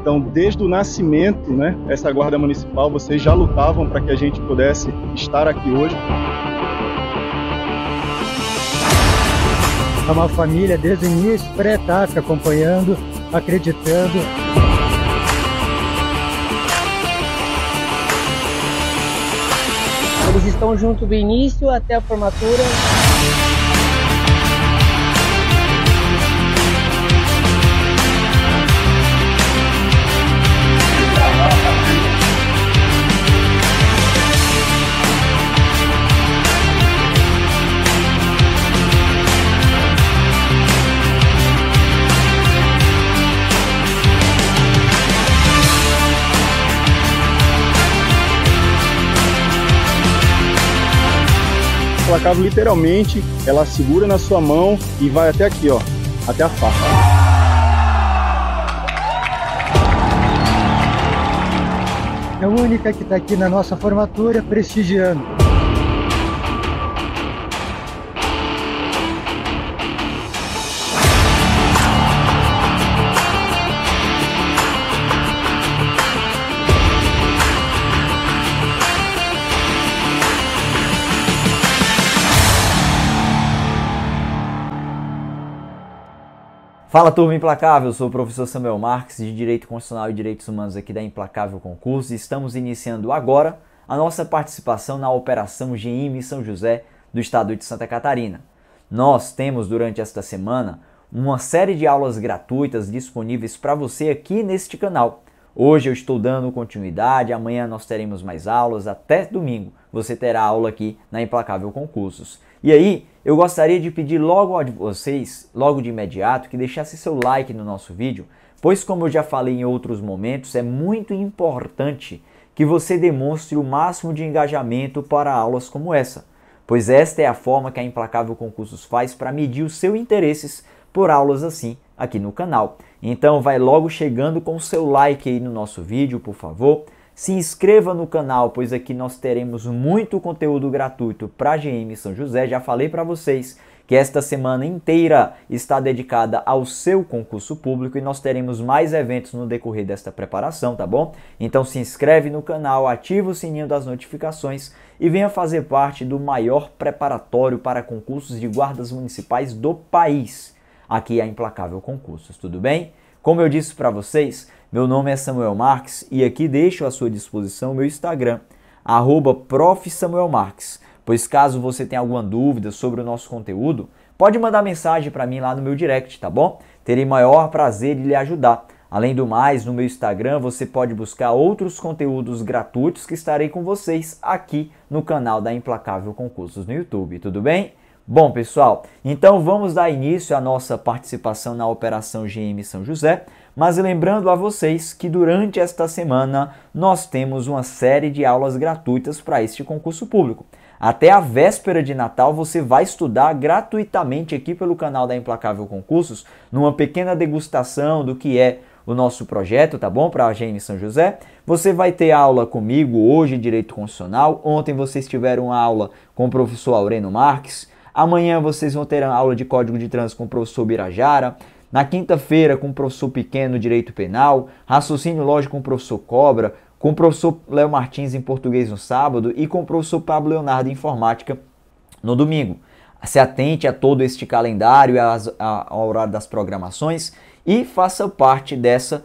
Então, desde o nascimento, né, essa Guarda Municipal, vocês já lutavam para que a gente pudesse estar aqui hoje. É uma família desde o início, pré-TAF, acompanhando, acreditando. Eles estão junto do início até a formatura. Implacável, literalmente, ela segura na sua mão e vai até aqui, ó, até a faca. É a única que está aqui na nossa formatura, prestigiando. Fala, turma Implacável, eu sou o professor Samuel Marques, de Direito Constitucional e Direitos Humanos aqui da Implacável Concursos, e estamos iniciando agora a nossa participação na Operação GM São José do estado de Santa Catarina. Nós temos durante esta semana uma série de aulas gratuitas disponíveis para você aqui neste canal. Hoje eu estou dando continuidade, amanhã nós teremos mais aulas, até domingo você terá aula aqui na Implacável Concursos. E aí, eu gostaria de pedir logo a vocês, logo de imediato, que deixasse seu like no nosso vídeo, pois como eu já falei em outros momentos, é muito importante que você demonstre o máximo de engajamento para aulas como essa, pois esta é a forma que a Implacável Concursos faz para medir os seus interesses por aulas assim aqui no canal. Então vai logo chegando com o seu like aí no nosso vídeo, por favor. Se inscreva no canal, pois aqui nós teremos muito conteúdo gratuito para a GM São José. Já falei para vocês que esta semana inteira está dedicada ao seu concurso público e nós teremos mais eventos no decorrer desta preparação, tá bom? Então se inscreve no canal, ativa o sininho das notificações e venha fazer parte do maior preparatório para concursos de guardas municipais do país. Aqui é a Implacável Concursos, tudo bem? Como eu disse para vocês, meu nome é Samuel Marques e aqui deixo à sua disposição o meu Instagram, @profsamuelmarques, pois caso você tenha alguma dúvida sobre o nosso conteúdo, pode mandar mensagem para mim lá no meu direct, tá bom? Terei maior prazer de lhe ajudar. Além do mais, no meu Instagram você pode buscar outros conteúdos gratuitos que estarei com vocês aqui no canal da Implacável Concursos no YouTube, tudo bem? Bom, pessoal, então vamos dar início à nossa participação na Operação GM São José, mas lembrando a vocês que durante esta semana nós temos uma série de aulas gratuitas para este concurso público. Até a véspera de Natal você vai estudar gratuitamente aqui pelo canal da Implacável Concursos, numa pequena degustação do que é o nosso projeto, tá bom? Para a GM São José. Você vai ter aula comigo hoje, Direito Constitucional. Ontem vocês tiveram aula com o professor Aureno Marques. Amanhã vocês vão ter a aula de Código de Trânsito com o professor Birajara. Na quinta-feira com o professor Pequeno, Direito Penal. Raciocínio Lógico com o professor Cobra. Com o professor Léo Martins em Português no sábado. E com o professor Pablo Leonardo em Informática no domingo. Se atente a todo este calendário e ao horário das programações. E faça parte dessa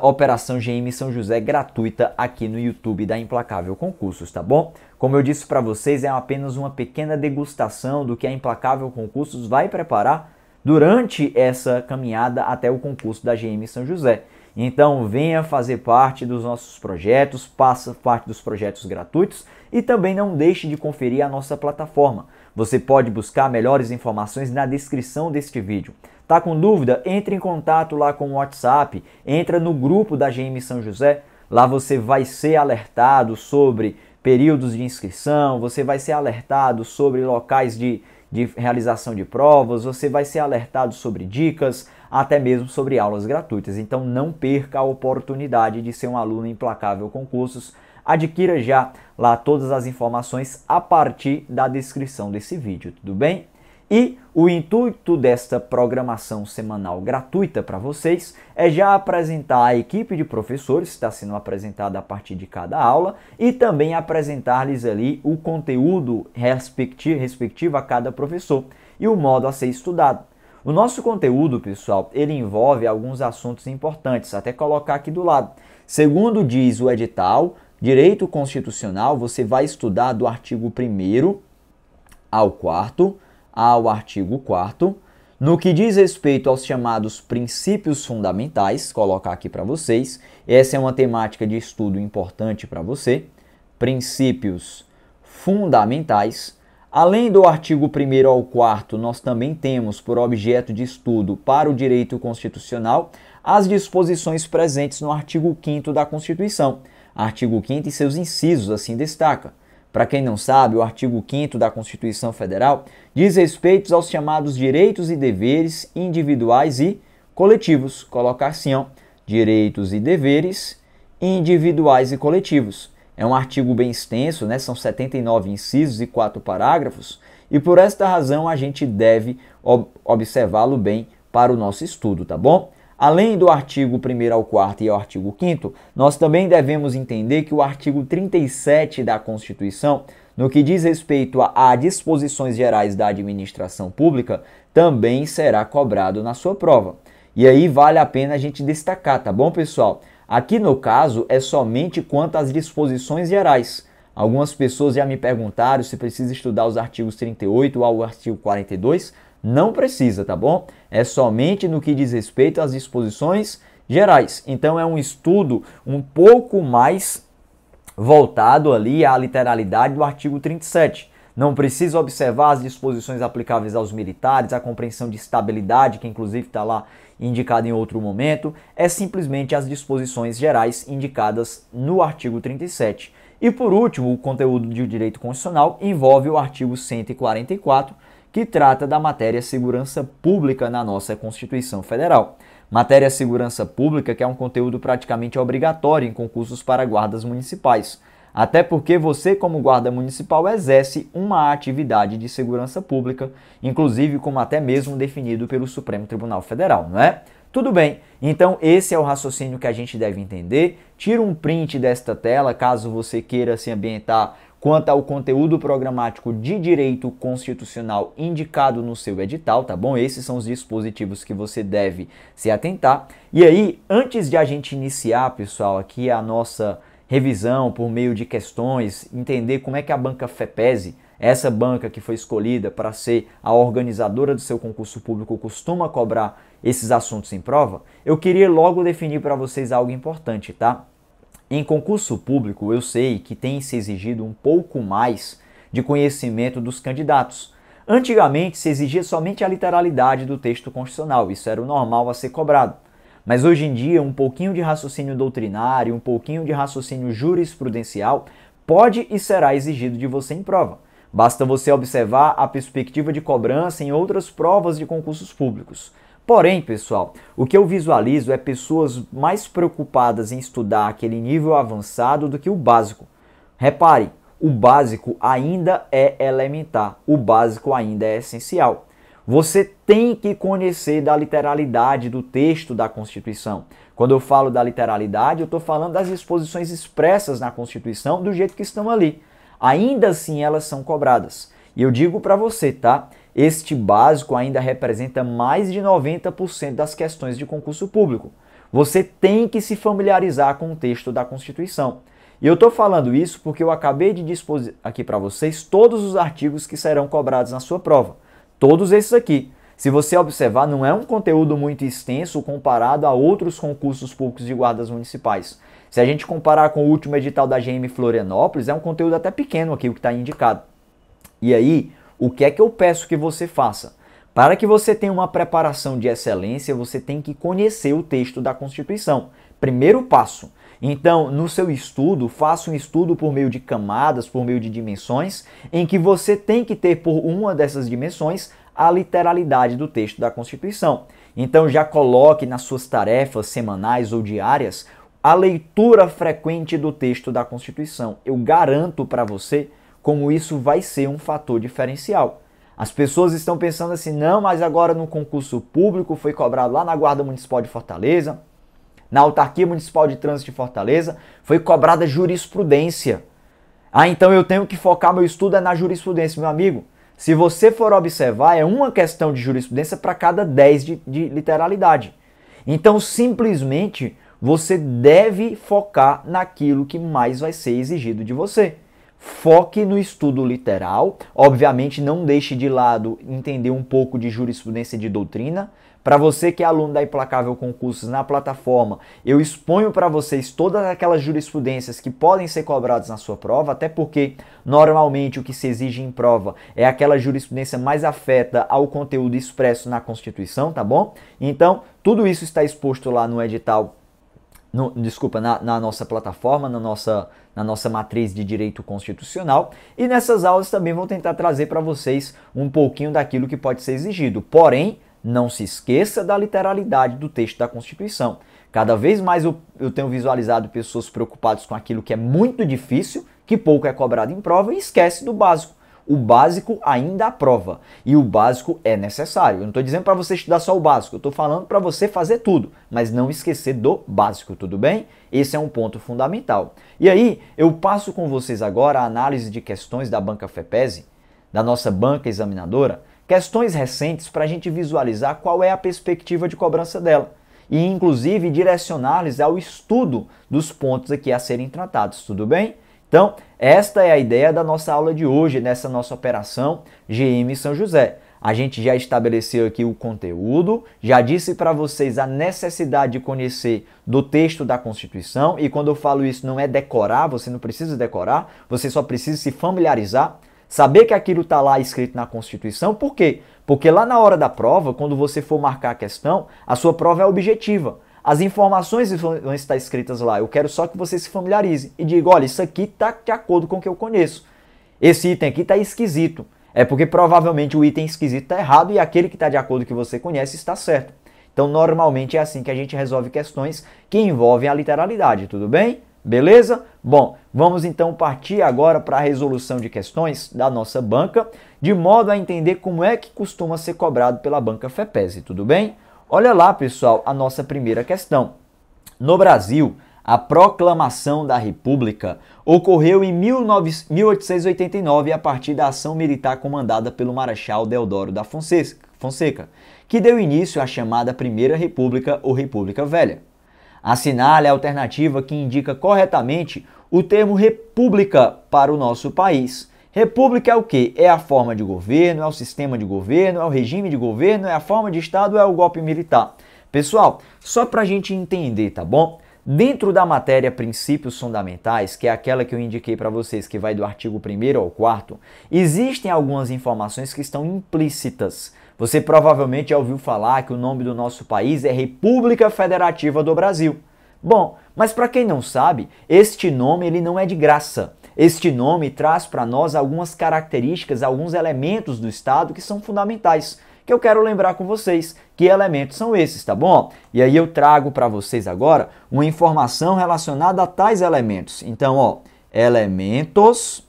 Operação GM São José gratuita aqui no YouTube da Implacável Concursos, tá bom? Como eu disse para vocês, é apenas uma pequena degustação do que a Implacável Concursos vai preparar durante essa caminhada até o concurso da GM São José. Então venha fazer parte dos nossos projetos, faça parte dos projetos gratuitos e também não deixe de conferir a nossa plataforma. Você pode buscar melhores informações na descrição deste vídeo. Tá com dúvida? Entre em contato lá com o WhatsApp, entra no grupo da GM São José, lá você vai ser alertado sobre períodos de inscrição, você vai ser alertado sobre locais de realização de provas, você vai ser alertado sobre dicas, até mesmo sobre aulas gratuitas. Então não perca a oportunidade de ser um aluno Implacável Concursos. Adquira já lá todas as informações a partir da descrição desse vídeo, tudo bem? E o intuito desta programação semanal gratuita para vocês é já apresentar a equipe de professores, que está sendo apresentada a partir de cada aula, e também apresentar-lhes ali o conteúdo respectivo a cada professor e o modo a ser estudado. O nosso conteúdo, pessoal, ele envolve alguns assuntos importantes, até colocar aqui do lado. Segundo diz o edital, Direito Constitucional, você vai estudar do artigo 1º ao 4º, ao artigo 4º, no que diz respeito aos chamados princípios fundamentais, colocar aqui para vocês, essa é uma temática de estudo importante para você, princípios fundamentais. Além do artigo 1º ao 4º, nós também temos por objeto de estudo para o direito constitucional as disposições presentes no artigo 5º da Constituição. Artigo 5º e seus incisos, assim destaca. Para quem não sabe, o artigo 5º da Constituição Federal diz respeito aos chamados direitos e deveres individuais e coletivos. Colocar assim, ó, direitos e deveres individuais e coletivos. É um artigo bem extenso, né? São 79 incisos e 4 parágrafos, e por esta razão a gente deve observá-lo bem para o nosso estudo, tá bom? Além do artigo 1º ao 4º e ao artigo 5º, nós também devemos entender que o artigo 37 da Constituição, no que diz respeito a disposições gerais da administração pública, também será cobrado na sua prova. E aí vale a pena a gente destacar, tá bom, pessoal? Aqui no caso é somente quanto às disposições gerais. Algumas pessoas já me perguntaram se precisa estudar os artigos 38 ou o artigo 42. Não precisa, tá bom? É somente no que diz respeito às disposições gerais. Então é um estudo um pouco mais voltado ali à literalidade do artigo 37. Não precisa observar as disposições aplicáveis aos militares, a compreensão de estabilidade, que inclusive está lá indicado em outro momento, é simplesmente as disposições gerais indicadas no artigo 37. E por último, o conteúdo de direito constitucional envolve o artigo 144, que trata da matéria segurança pública na nossa Constituição Federal. Matéria segurança pública que é um conteúdo praticamente obrigatório em concursos para guardas municipais. Até porque você, como guarda municipal, exerce uma atividade de segurança pública, inclusive como até mesmo definido pelo Supremo Tribunal Federal, não é? Tudo bem, então esse é o raciocínio que a gente deve entender. Tira um print desta tela, caso você queira se ambientar quanto ao conteúdo programático de direito constitucional indicado no seu edital, tá bom? Esses são os dispositivos que você deve se atentar. E aí, antes de a gente iniciar, pessoal, aqui a nossa revisão por meio de questões, entender como é que a banca FEPESE, essa banca que foi escolhida para ser a organizadora do seu concurso público, costuma cobrar esses assuntos em prova, eu queria logo definir para vocês algo importante, tá? Em concurso público, eu sei que tem se exigido um pouco mais de conhecimento dos candidatos. Antigamente, se exigia somente a literalidade do texto constitucional, isso era o normal a ser cobrado. Mas hoje em dia, um pouquinho de raciocínio doutrinário, um pouquinho de raciocínio jurisprudencial pode e será exigido de você em prova. Basta você observar a perspectiva de cobrança em outras provas de concursos públicos. Porém, pessoal, o que eu visualizo é pessoas mais preocupadas em estudar aquele nível avançado do que o básico. Repare, o básico ainda é elementar, o básico ainda é essencial. Você tem que conhecer da literalidade do texto da Constituição. Quando eu falo da literalidade, eu estou falando das disposições expressas na Constituição do jeito que estão ali. Ainda assim, elas são cobradas. E eu digo para você, tá? Este básico ainda representa mais de 90% das questões de concurso público. Você tem que se familiarizar com o texto da Constituição. E eu estou falando isso porque eu acabei de dispor aqui para vocês todos os artigos que serão cobrados na sua prova. Todos esses aqui. Se você observar, não é um conteúdo muito extenso comparado a outros concursos públicos de guardas municipais. Se a gente comparar com o último edital da GM Florianópolis, é um conteúdo até pequeno aqui o que está indicado. E aí, o que é que eu peço que você faça? Para que você tenha uma preparação de excelência, você tem que conhecer o texto da Constituição. Primeiro passo. Então, no seu estudo, faça um estudo por meio de camadas, por meio de dimensões, em que você tem que ter por uma dessas dimensões a literalidade do texto da Constituição. Então, já coloque nas suas tarefas semanais ou diárias a leitura frequente do texto da Constituição. Eu garanto para você como isso vai ser um fator diferencial. As pessoas estão pensando assim, não, mas agora no concurso público foi cobrado lá na Guarda Municipal de Fortaleza, na Autarquia Municipal de Trânsito de Fortaleza, foi cobrada jurisprudência. Ah, então eu tenho que focar meu estudo na jurisprudência, meu amigo. Se você for observar, é uma questão de jurisprudência para cada 10 de literalidade. Então, simplesmente, você deve focar naquilo que mais vai ser exigido de você. Foque no estudo literal. Obviamente, não deixe de lado entender um pouco de jurisprudência e de doutrina. Para você que é aluno da Implacável Concursos na plataforma, eu exponho para vocês todas aquelas jurisprudências que podem ser cobradas na sua prova, até porque normalmente o que se exige em prova é aquela jurisprudência mais afeta ao conteúdo expresso na Constituição, tá bom? Então, tudo isso está exposto lá no edital, na nossa plataforma, na nossa matriz de direito constitucional, e nessas aulas também vou tentar trazer para vocês um pouquinho daquilo que pode ser exigido. Porém, não se esqueça da literalidade do texto da Constituição. Cada vez mais eu tenho visualizado pessoas preocupadas com aquilo que é muito difícil, que pouco é cobrado em prova, e esquece do básico. O básico ainda aprova, e o básico é necessário. Eu não estou dizendo para você estudar só o básico, eu estou falando para você fazer tudo, mas não esquecer do básico, tudo bem? Esse é um ponto fundamental. E aí, eu passo com vocês agora a análise de questões da banca FEPESE, da nossa banca examinadora, questões recentes para a gente visualizar qual é a perspectiva de cobrança dela e, inclusive, direcionar-lhes ao estudo dos pontos aqui a serem tratados, tudo bem? Então, esta é a ideia da nossa aula de hoje, nessa nossa operação GM São José. A gente já estabeleceu aqui o conteúdo, já disse para vocês a necessidade de conhecer do texto da Constituição, e quando eu falo isso não é decorar, você não precisa decorar, você só precisa se familiarizar. Saber que aquilo está lá escrito na Constituição, por quê? Porque lá na hora da prova, quando você for marcar a questão, a sua prova é objetiva. As informações vão estar escritas lá. Eu quero só que você se familiarize e diga, olha, isso aqui está de acordo com o que eu conheço. Esse item aqui está esquisito. É porque provavelmente o item esquisito está errado e aquele que está de acordo com o que você conhece está certo. Então, normalmente é assim que a gente resolve questões que envolvem a literalidade, tudo bem? Beleza? Bom, vamos então partir agora para a resolução de questões da nossa banca, de modo a entender como é que costuma ser cobrado pela banca FEPESE, tudo bem? Olha lá, pessoal, a nossa primeira questão. No Brasil, a proclamação da República ocorreu em 1889 a partir da ação militar comandada pelo Marechal Deodoro da Fonseca, que deu início à chamada Primeira República ou República Velha. Assinale a alternativa que indica corretamente o termo república para o nosso país. República é o quê? É a forma de governo, é o sistema de governo, é o regime de governo, é a forma de Estado, é o golpe militar. Pessoal, só para a gente entender, tá bom? Dentro da matéria Princípios Fundamentais, que é aquela que eu indiquei para vocês, que vai do artigo 1º ao 4º, existem algumas informações que estão implícitas. Você provavelmente já ouviu falar que o nome do nosso país é República Federativa do Brasil. Bom, mas para quem não sabe, este nome ele não é de graça. Este nome traz para nós algumas características, alguns elementos do Estado que são fundamentais, que eu quero lembrar com vocês. Que elementos são esses, tá bom? E aí eu trago para vocês agora uma informação relacionada a tais elementos. Então, ó, elementos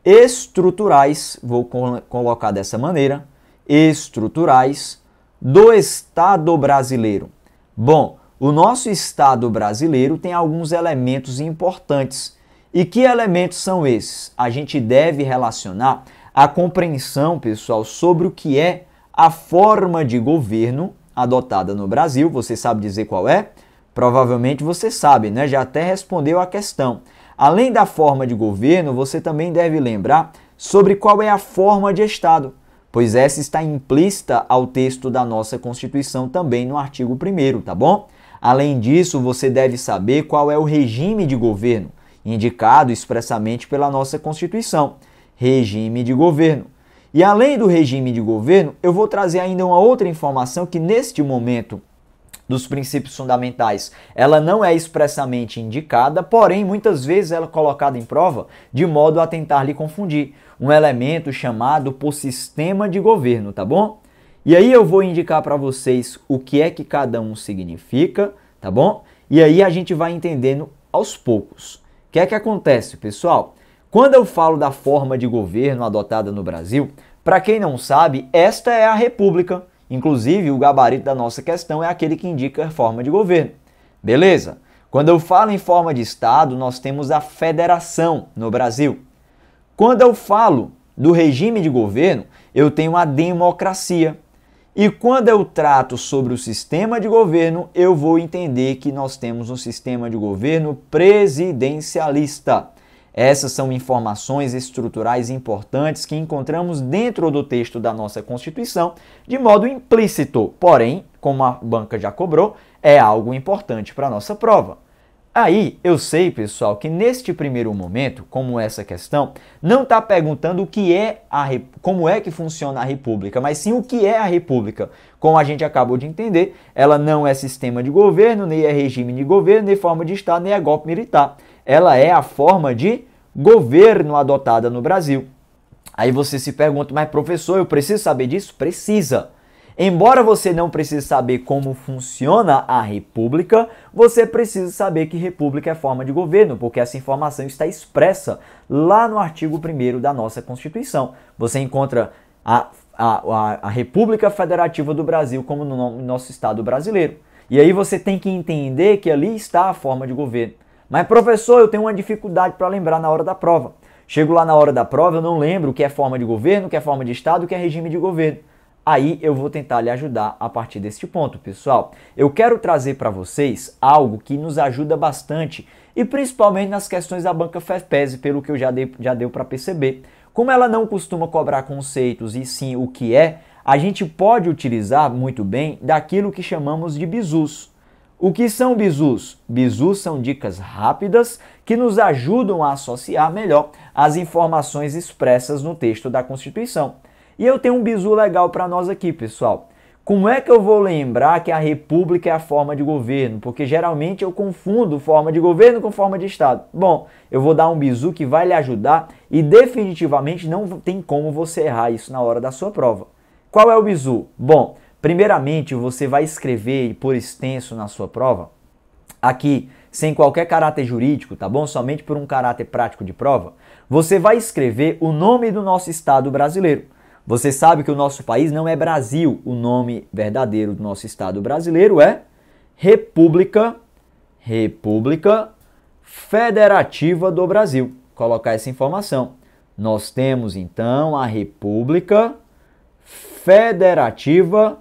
estruturais, vou colocar dessa maneira, estruturais do Estado brasileiro. Bom, o nosso Estado brasileiro tem alguns elementos importantes. E que elementos são esses? A gente deve relacionar a compreensão, pessoal, sobre o que é a forma de governo adotada no Brasil. Você sabe dizer qual é? Provavelmente você sabe, né? Já até respondeu a questão. Além da forma de governo, você também deve lembrar sobre qual é a forma de Estado, pois essa está implícita ao texto da nossa Constituição também no artigo 1º, tá bom? Além disso, você deve saber qual é o regime de governo, indicado expressamente pela nossa Constituição. Regime de governo. E além do regime de governo, eu vou trazer ainda uma outra informação que neste momento dos princípios fundamentais, ela não é expressamente indicada, porém muitas vezes ela é colocada em prova de modo a tentar lhe confundir. Um elemento chamado por sistema de governo, tá bom? E aí eu vou indicar para vocês o que é que cada um significa, tá bom? E aí a gente vai entendendo aos poucos. O que é que acontece, pessoal? Quando eu falo da forma de governo adotada no Brasil, para quem não sabe, esta é a República. Inclusive, o gabarito da nossa questão é aquele que indica a forma de governo. Beleza? Quando eu falo em forma de Estado, nós temos a federação no Brasil. Quando eu falo do regime de governo, eu tenho a democracia. E quando eu trato sobre o sistema de governo, eu vou entender que nós temos um sistema de governo presidencialista. Essas são informações estruturais importantes que encontramos dentro do texto da nossa Constituição de modo implícito, porém, como a banca já cobrou, é algo importante para a nossa prova. Aí, eu sei, pessoal, que neste primeiro momento, como essa questão, não está perguntando como é que funciona a República, mas sim o que é a República. Como a gente acabou de entender, ela não é sistema de governo, nem é regime de governo, nem forma de Estado, nem é golpe militar. Ela é a forma de governo adotada no Brasil. Aí você se pergunta, mas professor, eu preciso saber disso? Precisa. Embora você não precise saber como funciona a República, você precisa saber que República é forma de governo, porque essa informação está expressa lá no artigo 1º da nossa Constituição. Você encontra a República Federativa do Brasil como no nosso Estado brasileiro. E aí você tem que entender que ali está a forma de governo. Mas professor, eu tenho uma dificuldade para lembrar na hora da prova. Chego lá na hora da prova, eu não lembro o que é forma de governo, o que é forma de Estado, o que é regime de governo. Aí eu vou tentar lhe ajudar a partir deste ponto, pessoal. Eu quero trazer para vocês algo que nos ajuda bastante e principalmente nas questões da banca FEPESE, pelo que eu já deu para perceber. Como ela não costuma cobrar conceitos e sim o que é, a gente pode utilizar muito bem daquilo que chamamos de bizus. O que são bizus? Bizus são dicas rápidas que nos ajudam a associar melhor as informações expressas no texto da Constituição. E eu tenho um bizu legal para nós aqui, pessoal. Como é que eu vou lembrar que a República é a forma de governo? Porque geralmente eu confundo forma de governo com forma de Estado. Bom, eu vou dar um bizu que vai lhe ajudar e definitivamente não tem como você errar isso na hora da sua prova. Qual é o bizu? Bom, primeiramente você vai escrever por extenso na sua prova, aqui, sem qualquer caráter jurídico, tá bom? Somente por um caráter prático de prova, você vai escrever o nome do nosso Estado brasileiro. Você sabe que o nosso país não é Brasil. O nome verdadeiro do nosso Estado brasileiro é República Federativa do Brasil. Colocar essa informação. Nós temos, então, a República Federativa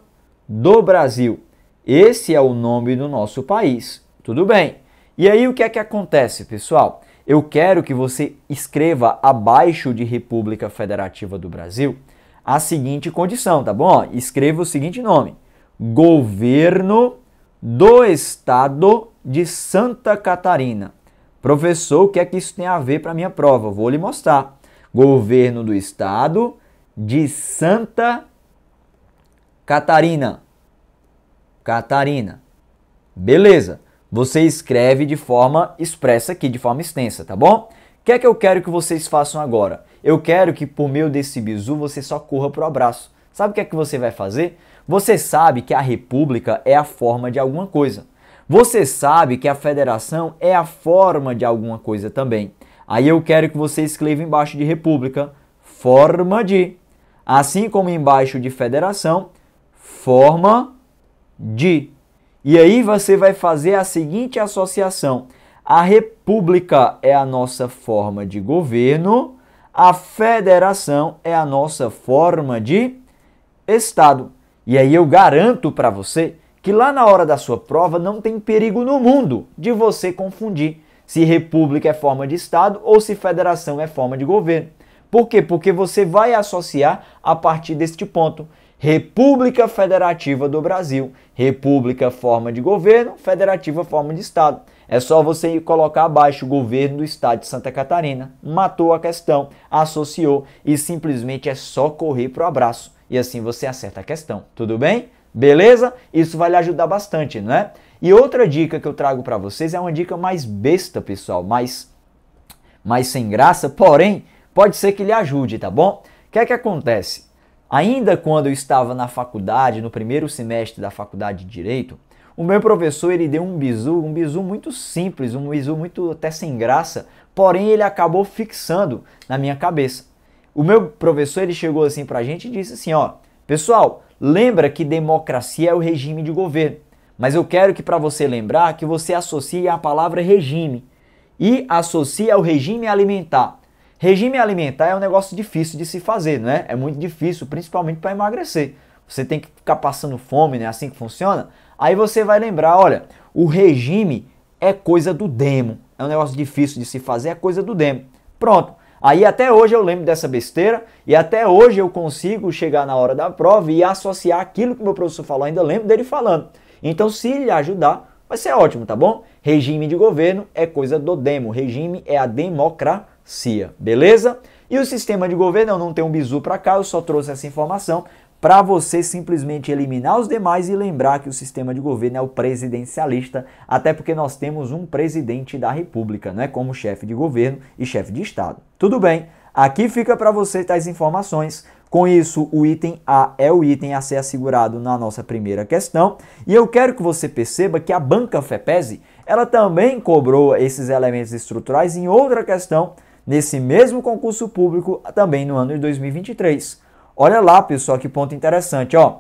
do Brasil. Esse é o nome do nosso país. Tudo bem. E aí, o que é que acontece, pessoal? Eu quero que você escreva abaixo de República Federativa do Brasil a seguinte condição, tá bom? Escreva o seguinte nome: Governo do Estado de Santa Catarina. Professor, o que é que isso tem a ver para a minha prova? Vou lhe mostrar. Governo do Estado de Santa Catarina. Beleza. Você escreve de forma expressa aqui, de forma extensa, tá bom? O que é que eu quero que vocês façam agora? Eu quero que por meio desse bizu você só corra pro abraço. Sabe o que é que você vai fazer? Você sabe que a República é a forma de alguma coisa. Você sabe que a Federação é a forma de alguma coisa também. Aí eu quero que você escreva embaixo de República, forma de. Assim como embaixo de Federação, forma de. E aí você vai fazer a seguinte associação. A República é a nossa forma de governo, a Federação é a nossa forma de Estado. E aí eu garanto para você que lá na hora da sua prova não tem perigo no mundo de você confundir se República é forma de Estado ou se Federação é forma de governo. Por quê? Porque você vai associar a partir deste ponto. República Federativa do Brasil, República forma de governo, Federativa forma de Estado. É só você colocar abaixo o governo do Estado de Santa Catarina. Matou a questão, associou e simplesmente é só correr pro abraço. E assim você acerta a questão. Tudo bem? Beleza? Isso vai lhe ajudar bastante, não é? E outra dica que eu trago para vocês é uma dica mais besta, pessoal, mais sem graça, porém pode ser que lhe ajude, tá bom? O que é que acontece? Ainda quando eu estava na faculdade, no primeiro semestre da faculdade de Direito, o meu professor ele deu um bizu muito simples, um bizu muito até sem graça, porém ele acabou fixando na minha cabeça. O meu professor ele chegou assim pra gente e disse assim, ó, pessoal, lembra que democracia é o regime de governo, mas eu quero que para você lembrar que você associe a palavra regime e associe ao regime alimentar. Regime alimentar é um negócio difícil de se fazer, né? É muito difícil, principalmente para emagrecer. Você tem que ficar passando fome, né? Assim que funciona. Aí você vai lembrar, olha, o regime é coisa do demo. É um negócio difícil de se fazer, é coisa do demo. Pronto. Aí até hoje eu lembro dessa besteira e até hoje eu consigo chegar na hora da prova e associar aquilo que o meu professor falou, ainda lembro dele falando. Então se lhe ajudar, vai ser ótimo, tá bom? Regime de governo é coisa do demo. Regime é a democracia, beleza? E o sistema de governo, eu não tenho um bizu para cá, eu só trouxe essa informação para você simplesmente eliminar os demais e lembrar que o sistema de governo é o presidencialista, até porque nós temos um presidente da república, né, como chefe de governo e chefe de estado. Tudo bem, aqui fica para você tais informações. Com isso, o item A é o item a ser assegurado na nossa primeira questão. E eu quero que você perceba que a banca FEPESE, ela também cobrou esses elementos estruturais em outra questão, nesse mesmo concurso público, também no ano de 2023. Olha lá, pessoal, que ponto interessante, ó.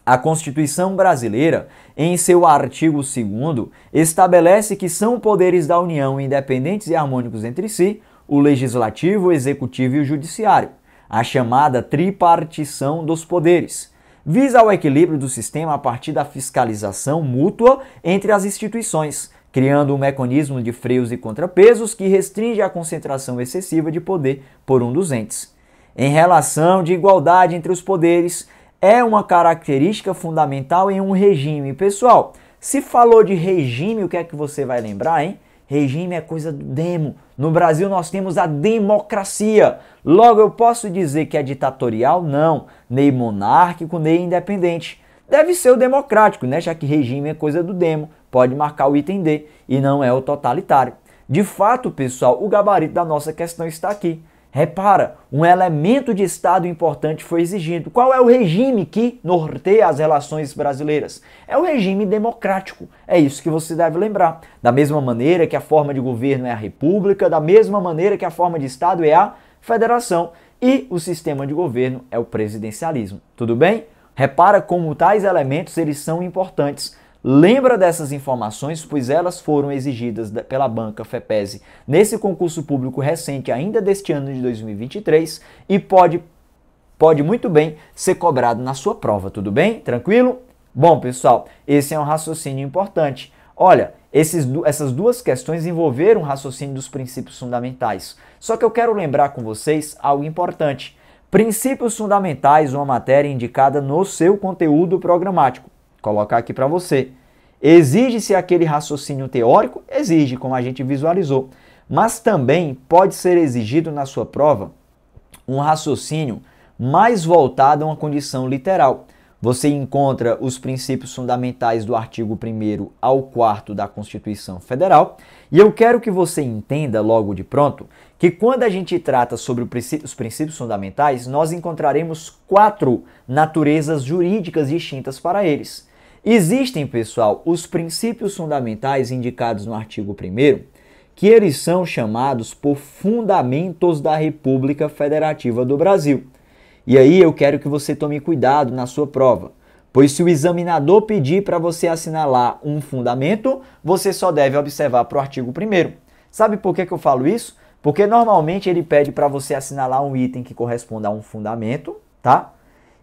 A Constituição brasileira, em seu artigo 2º, estabelece que são poderes da União independentes e harmônicos entre si, o Legislativo, o Executivo e o Judiciário, a chamada tripartição dos poderes. Visa ao equilíbrio do sistema a partir da fiscalização mútua entre as instituições, criando um mecanismo de freios e contrapesos que restringe a concentração excessiva de poder por um dos entes. Em relação de igualdade entre os poderes, é uma característica fundamental em um regime. Pessoal, se falou de regime, o que é que você vai lembrar, hein? Regime é coisa do demo. No Brasil nós temos a democracia. Logo eu posso dizer que é ditatorial? Não. Nem monárquico, nem independente. Deve ser o democrático, né? Já que regime é coisa do demo. Pode marcar o item D e não é o totalitário. De fato, pessoal, o gabarito da nossa questão está aqui. Repara, um elemento de Estado importante foi exigido. Qual é o regime que norteia as relações brasileiras? É o regime democrático. É isso que você deve lembrar. Da mesma maneira que a forma de governo é a república, da mesma maneira que a forma de Estado é a federação e o sistema de governo é o presidencialismo. Tudo bem? Repara como tais elementos eles são importantes. Lembra dessas informações, pois elas foram exigidas pela banca FEPESE nesse concurso público recente, ainda deste ano de 2023, e pode muito bem ser cobrado na sua prova, tudo bem? Tranquilo? Bom, pessoal, esse é um raciocínio importante. Olha, essas duas questões envolveram o raciocínio dos princípios fundamentais. Só que eu quero lembrar com vocês algo importante. Princípios fundamentais, uma matéria indicada no seu conteúdo programático. Colocar aqui para você. Exige-se aquele raciocínio teórico? Exige, como a gente visualizou. Mas também pode ser exigido na sua prova um raciocínio mais voltado a uma condição literal. Você encontra os princípios fundamentais do artigo 1º ao 4º da Constituição Federal. E eu quero que você entenda logo de pronto que quando a gente trata sobre os princípios fundamentais, nós encontraremos 4 naturezas jurídicas distintas para eles. Existem, pessoal, os princípios fundamentais indicados no artigo 1º, que eles são chamados por fundamentos da República Federativa do Brasil. E aí eu quero que você tome cuidado na sua prova, pois se o examinador pedir para você assinalar um fundamento, você só deve observar para o artigo 1º. Sabe por que eu falo isso? Porque normalmente ele pede para você assinalar um item que corresponda a um fundamento, tá?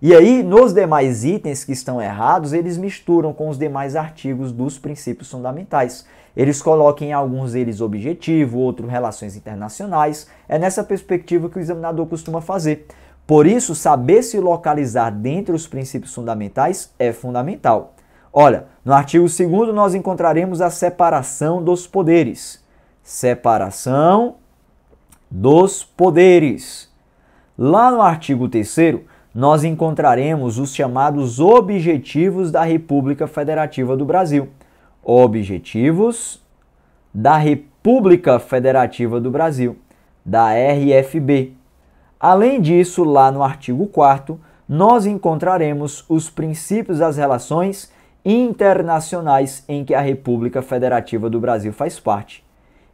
E aí, nos demais itens que estão errados, eles misturam com os demais artigos dos princípios fundamentais. Eles colocam em alguns deles objetivo, outros relações internacionais. É nessa perspectiva que o examinador costuma fazer. Por isso, saber se localizar dentre os princípios fundamentais é fundamental. Olha, no artigo 2º nós encontraremos a separação dos poderes. Separação dos poderes. Lá no artigo 3º, nós encontraremos os chamados Objetivos da República Federativa do Brasil. Objetivos da República Federativa do Brasil, da RFB. Além disso, lá no artigo 4º, nós encontraremos os princípios das relações internacionais em que a República Federativa do Brasil faz parte.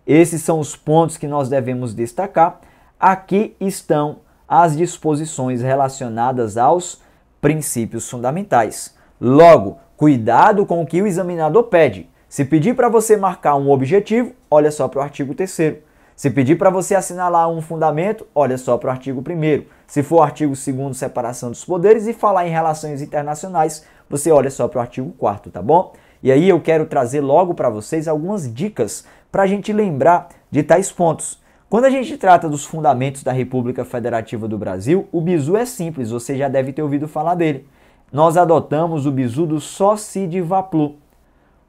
Esses são os pontos que nós devemos destacar. Aqui estão as disposições relacionadas aos princípios fundamentais. Logo, cuidado com o que o examinador pede. Se pedir para você marcar um objetivo, olha só para o artigo 3º. Se pedir para você assinalar um fundamento, olha só para o artigo 1º. Se for o artigo 2º, separação dos poderes, e falar em relações internacionais, você olha só para o artigo 4º, tá bom? E aí eu quero trazer logo para vocês algumas dicas para a gente lembrar de tais pontos. Quando a gente trata dos fundamentos da República Federativa do Brasil, o bizu é simples, você já deve ter ouvido falar dele. Nós adotamos o bizu do Sóci de Vaplu.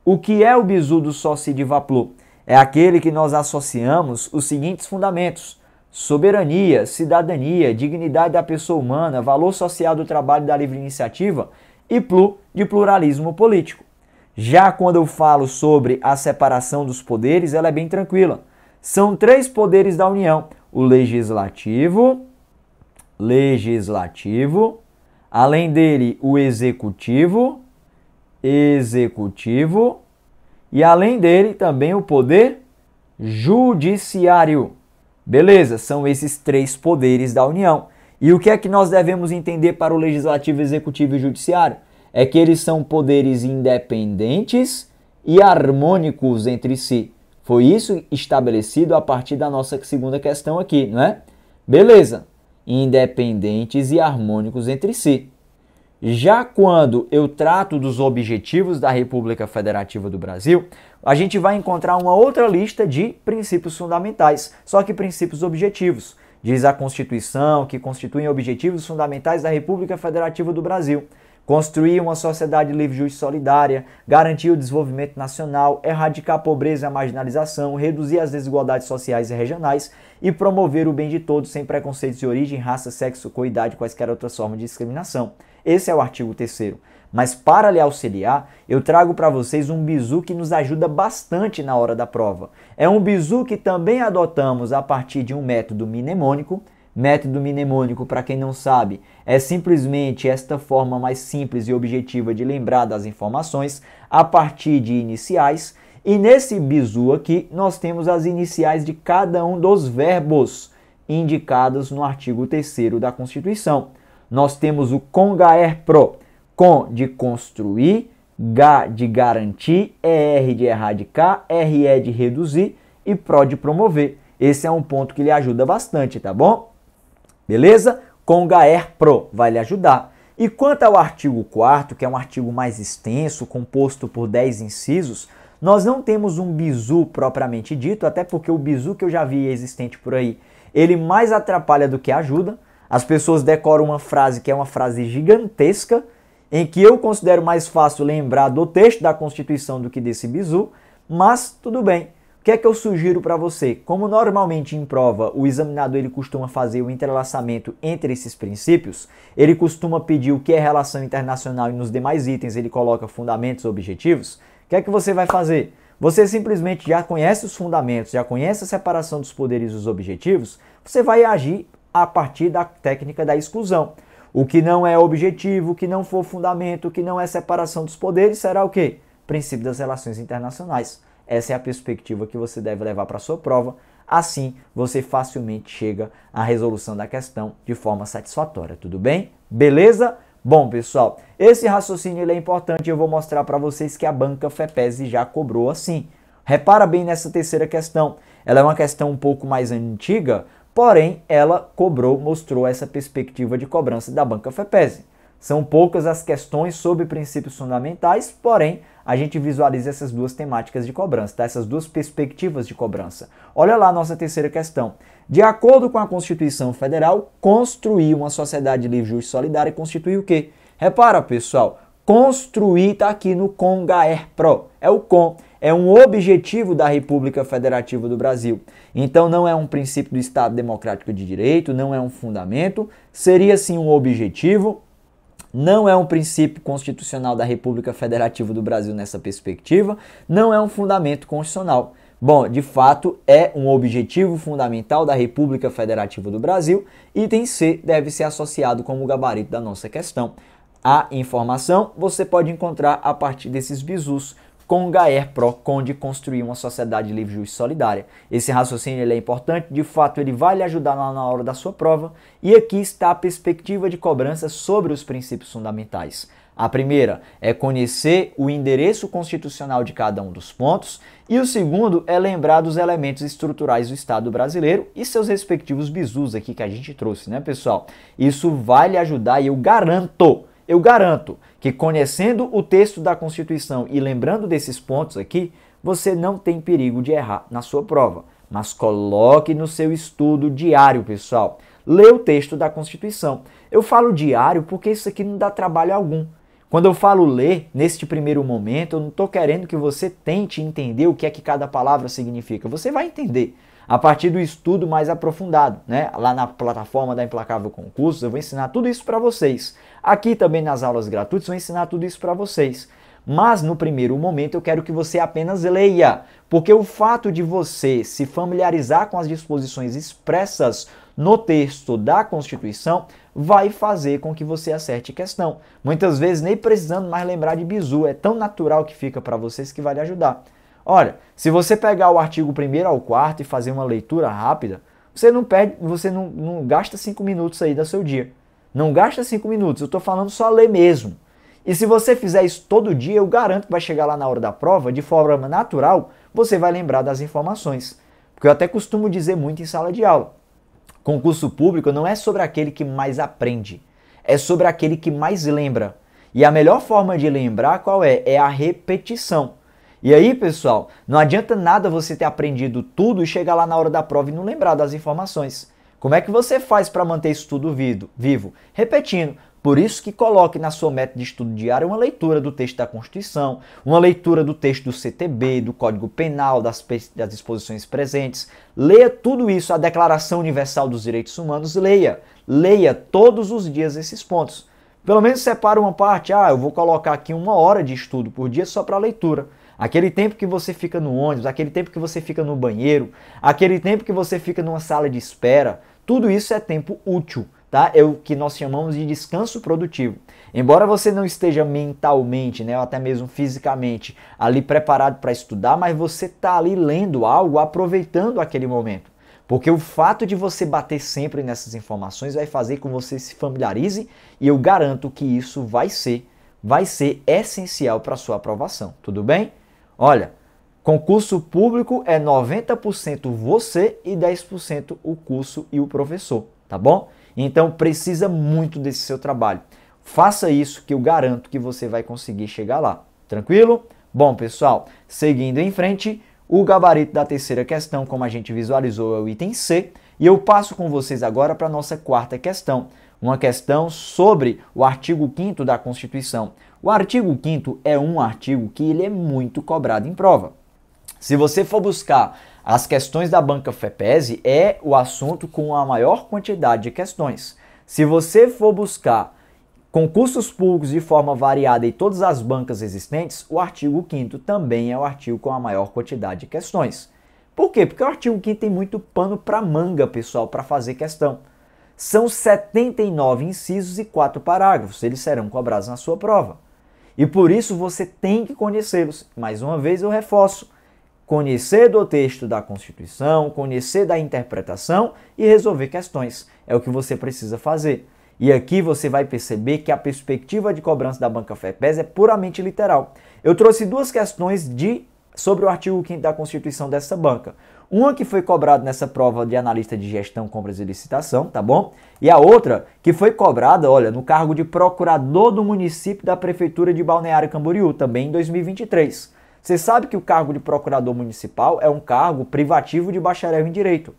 O que é o bizu do Sóci de Vaplu? É aquele que nós associamos os seguintes fundamentos: soberania, cidadania, dignidade da pessoa humana, valor social do trabalho e da livre iniciativa e plu de pluralismo político. Já quando eu falo sobre a separação dos poderes, ela é bem tranquila. São 3 poderes da União: o legislativo, além dele o executivo, e além dele também o poder judiciário. Beleza, são esses 3 poderes da União. E o que é que nós devemos entender para o legislativo, executivo e judiciário? É que eles são poderes independentes e harmônicos entre si. Foi isso estabelecido a partir da nossa segunda questão aqui, não é? Beleza, independentes e harmônicos entre si. Já quando eu trato dos objetivos da República Federativa do Brasil, a gente vai encontrar uma outra lista de princípios fundamentais, só que princípios objetivos. Diz a Constituição que constituem objetivos fundamentais da República Federativa do Brasil: construir uma sociedade livre, justa e solidária, garantir o desenvolvimento nacional, erradicar a pobreza e a marginalização, reduzir as desigualdades sociais e regionais e promover o bem de todos sem preconceitos de origem, raça, sexo, cor, idade, quaisquer outras formas de discriminação. Esse é o artigo 3º. Mas para lhe auxiliar, eu trago para vocês um bizu que nos ajuda bastante na hora da prova. É um bizu que também adotamos a partir de um método mnemônico. Método mnemônico, para quem não sabe, é simplesmente esta forma mais simples e objetiva de lembrar das informações a partir de iniciais. E nesse bizu aqui, nós temos as iniciais de cada um dos verbos indicados no artigo 3º da Constituição. Nós temos o CONGAER-PRO, CON de construir, GA de garantir, ER de erradicar, RE de reduzir e PRO de promover. Esse é um ponto que lhe ajuda bastante, tá bom? Beleza? CONGAER-PRO vai lhe ajudar. E quanto ao artigo 4º, que é um artigo mais extenso, composto por 10 incisos, nós não temos um bizu propriamente dito, até porque o bizu que eu já vi existente por aí, ele mais atrapalha do que ajuda. As pessoas decoram uma frase que é uma frase gigantesca, em que eu considero mais fácil lembrar do texto da Constituição do que desse bizu, mas tudo bem. O que é que eu sugiro para você? Como normalmente em prova o examinador ele costuma fazer o entrelaçamento entre esses princípios, ele costuma pedir o que é relação internacional e nos demais itens ele coloca fundamentos objetivos, o que é que você vai fazer? Você simplesmente já conhece os fundamentos, já conhece a separação dos poderes e dos objetivos, você vai agir a partir da técnica da exclusão. O que não é objetivo, o que não for fundamento, o que não é separação dos poderes, será o quê? Princípio das relações internacionais. Essa é a perspectiva que você deve levar para a sua prova. Assim, você facilmente chega à resolução da questão de forma satisfatória. Tudo bem? Beleza? Bom, pessoal, esse raciocínio ele é importante e eu vou mostrar para vocês que a banca FEPESE já cobrou assim. Repara bem nessa terceira questão. Ela é uma questão um pouco mais antiga, porém, ela mostrou essa perspectiva de cobrança da banca FEPESE. São poucas as questões sobre princípios fundamentais, porém, a gente visualiza essas duas temáticas de cobrança, tá? Essas duas perspectivas de cobrança. Olha lá a nossa terceira questão. De acordo com a Constituição Federal, construir uma sociedade livre, justa e solidária constitui o quê? Repara, pessoal, construir está aqui no CONGAER-PRO. É o CON. É um objetivo da República Federativa do Brasil. Então não é um princípio do Estado Democrático de Direito, não é um fundamento, seria sim um objetivo, não é um princípio constitucional da República Federativa do Brasil nessa perspectiva, não é um fundamento constitucional. Bom, de fato, é um objetivo fundamental da República Federativa do Brasil. Item C deve ser associado como gabarito da nossa questão. A informação você pode encontrar a partir desses bizus com Gaer Pro Conde construir uma sociedade livre, justa e solidária. Esse raciocínio ele é importante, de fato ele vai lhe ajudar na hora da sua prova. E aqui está a perspectiva de cobrança sobre os princípios fundamentais. A primeira é conhecer o endereço constitucional de cada um dos pontos e o segundo é lembrar dos elementos estruturais do Estado brasileiro e seus respectivos bizus aqui que a gente trouxe, né, pessoal? Isso vai lhe ajudar e eu garanto que conhecendo o texto da Constituição e lembrando desses pontos aqui, você não tem perigo de errar na sua prova. Mas coloque no seu estudo diário, pessoal. Lê o texto da Constituição. Eu falo diário porque isso aqui não dá trabalho algum. Quando eu falo ler, neste primeiro momento, eu não estou querendo que você tente entender o que é que cada palavra significa. Você vai entender a partir do estudo mais aprofundado, né? Lá na plataforma da Implacável Concursos, eu vou ensinar tudo isso para vocês. Aqui também nas aulas gratuitas, eu vou ensinar tudo isso para vocês. Mas no primeiro momento eu quero que você apenas leia, porque o fato de você se familiarizar com as disposições expressas no texto da Constituição vai fazer com que você acerte questão. Muitas vezes nem precisando mais lembrar de bizu, é tão natural que fica para vocês que vai lhe ajudar. Olha, se você pegar o artigo 1º ao 4º e fazer uma leitura rápida, você não gasta 5 minutos aí do seu dia. Não gasta 5 minutos, eu estou falando só ler mesmo. E se você fizer isso todo dia, eu garanto que vai chegar lá na hora da prova, de forma natural, você vai lembrar das informações. Porque eu até costumo dizer muito em sala de aula. Concurso público não é sobre aquele que mais aprende, é sobre aquele que mais lembra. E a melhor forma de lembrar qual é? É a repetição. E aí, pessoal, não adianta nada você ter aprendido tudo e chegar lá na hora da prova e não lembrar das informações. Como é que você faz para manter isso tudo vivo? Repetindo. Por isso que coloque na sua meta de estudo diário uma leitura do texto da Constituição, uma leitura do texto do CTB, do Código Penal, das disposições presentes. Leia tudo isso, a Declaração Universal dos Direitos Humanos, leia. Leia todos os dias esses pontos. Pelo menos separa uma parte, eu vou colocar aqui 1 hora de estudo por dia só para leitura. Aquele tempo que você fica no ônibus, aquele tempo que você fica no banheiro, aquele tempo que você fica numa sala de espera, tudo isso é tempo útil. Tá? É o que nós chamamos de descanso produtivo. Embora você não esteja mentalmente, né, ou até mesmo fisicamente ali preparado para estudar, mas você está ali lendo algo, aproveitando aquele momento. Porque o fato de você bater sempre nessas informações vai fazer com que você se familiarize e eu garanto que isso vai ser essencial para a sua aprovação. Tudo bem? Olha, concurso público é 90% você e 10% o curso e o professor, tá bom? Então precisa muito desse seu trabalho. Faça isso que eu garanto que você vai conseguir chegar lá. Tranquilo? Bom, pessoal, seguindo em frente, o gabarito da terceira questão, como a gente visualizou, é o item C. E eu passo com vocês agora para a nossa quarta questão. Uma questão sobre o artigo 5º da Constituição. O artigo 5º é um artigo que ele é muito cobrado em prova. Se você for buscar as questões da banca FEPESE, é o assunto com a maior quantidade de questões. Se você for buscar concursos públicos de forma variada em todas as bancas existentes, o artigo 5º também é o artigo com a maior quantidade de questões. Por quê? Porque o artigo 5º tem muito pano para manga, pessoal, para fazer questão. São 79 incisos e 4 parágrafos, eles serão cobrados na sua prova. E por isso você tem que conhecê-los. Mais uma vez eu reforço. Conhecer do texto da Constituição, conhecer da interpretação e resolver questões. É o que você precisa fazer. E aqui você vai perceber que a perspectiva de cobrança da banca FEPESE é puramente literal. Eu trouxe 2 questões sobre o artigo 5º da Constituição dessa banca. Uma que foi cobrada nessa prova de analista de gestão, compras e licitação, tá bom? E a outra que foi cobrada, olha, no cargo de procurador do município da Prefeitura de Balneário Camboriú, também em 2023. Você sabe que o cargo de procurador municipal é um cargo privativo de bacharel em direito.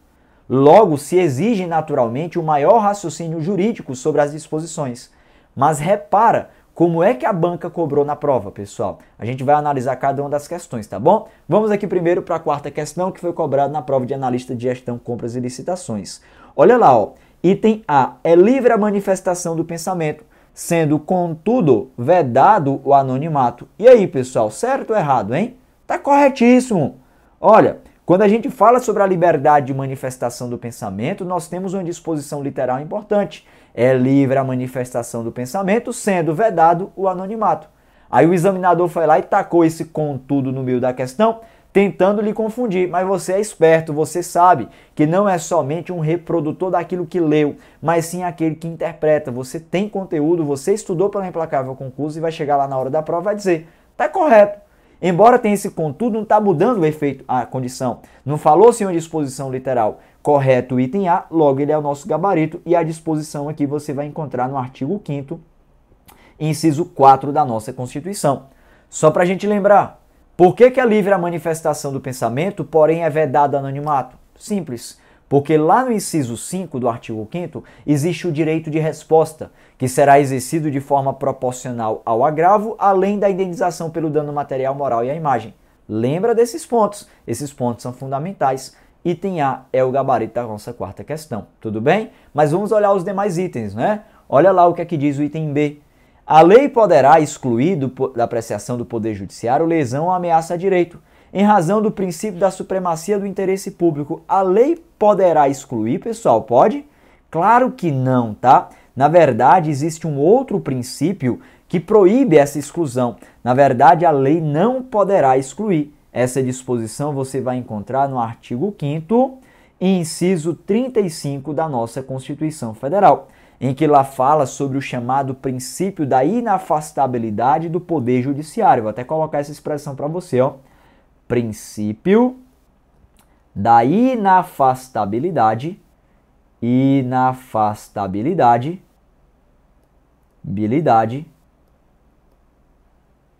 Logo, se exige naturalmente um maior raciocínio jurídico sobre as disposições. Mas repara como é que a banca cobrou na prova, pessoal. A gente vai analisar cada uma das questões, tá bom? Vamos aqui primeiro para a quarta questão que foi cobrada na prova de analista de gestão, compras e licitações. Olha lá, ó. Item A. É livre a manifestação do pensamento, sendo, contudo, vedado o anonimato. E aí, pessoal, certo ou errado, hein? Tá corretíssimo. Olha, Quando a gente fala sobre a liberdade de manifestação do pensamento, nós temos uma disposição literal importante. É livre a manifestação do pensamento, sendo vedado o anonimato. Aí o examinador foi lá e tacou esse contudo no meio da questão, tentando lhe confundir. Mas você é esperto, você sabe que não é somente um reprodutor daquilo que leu, mas sim aquele que interpreta. Você tem conteúdo, você estudou pelo Implacável Concurso e vai chegar lá na hora da prova e vai dizer, tá correto. Embora tenha esse contudo, não está mudando o efeito, a condição. Não falou-se uma disposição literal. Correto o item A, logo ele é o nosso gabarito e a disposição aqui você vai encontrar no artigo 5º, inciso 4 da nossa Constituição. Só para a gente lembrar, por que é livre a manifestação do pensamento, porém é vedado o anonimato? Simples. Porque lá no inciso 5 do artigo 5º existe o direito de resposta, que será exercido de forma proporcional ao agravo, além da indenização pelo dano material, moral e à imagem. Lembra desses pontos? Esses pontos são fundamentais. Item A é o gabarito da nossa quarta questão, tudo bem? Mas vamos olhar os demais itens, né? Olha lá o que aqui diz o item B. A lei poderá excluir da apreciação do Poder Judiciário lesão ou ameaça a direito, em razão do princípio da supremacia do interesse público. A lei poderá excluir, pessoal? Pode? Claro que não, tá? Na verdade, existe um outro princípio que proíbe essa exclusão. Na verdade, a lei não poderá excluir. Essa disposição você vai encontrar no artigo 5º, inciso 35 da nossa Constituição Federal, em que lá fala sobre o chamado princípio da inafastabilidade do Poder Judiciário. Vou até colocar essa expressão para você, ó. Princípio da inafastabilidade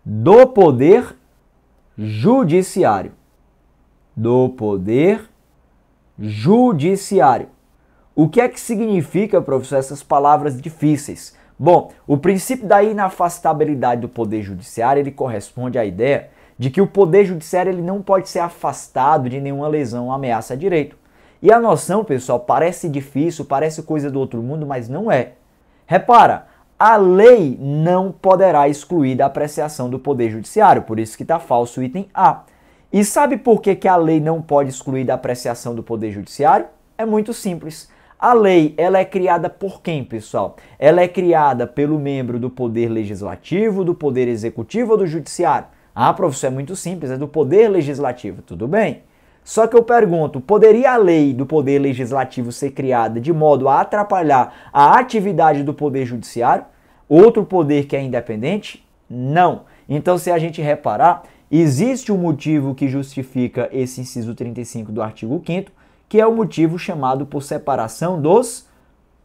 do Poder Judiciário. Do Poder Judiciário. O que é que significa, professor, essas palavras difíceis? Bom, o princípio da inafastabilidade do Poder Judiciário, ele corresponde à ideia de que o Poder Judiciário ele não pode ser afastado de nenhuma lesão ou ameaça a direito. E a noção, pessoal, parece difícil, parece coisa do outro mundo, mas não é. Repara, a lei não poderá excluir da apreciação do Poder Judiciário, por isso que está falso o item A. E sabe por que a lei não pode excluir da apreciação do Poder Judiciário? É muito simples. A lei, ela é criada por quem, pessoal? Ela é criada pelo membro do Poder Legislativo, do Poder Executivo ou do Judiciário? Ah, professor, é muito simples, é do Poder Legislativo, tudo bem? Só que eu pergunto, poderia a lei do Poder Legislativo ser criada de modo a atrapalhar a atividade do Poder Judiciário? Outro poder que é independente? Não. Então, se a gente reparar, existe um motivo que justifica esse inciso 35 do artigo 5º, que é o motivo chamado por separação dos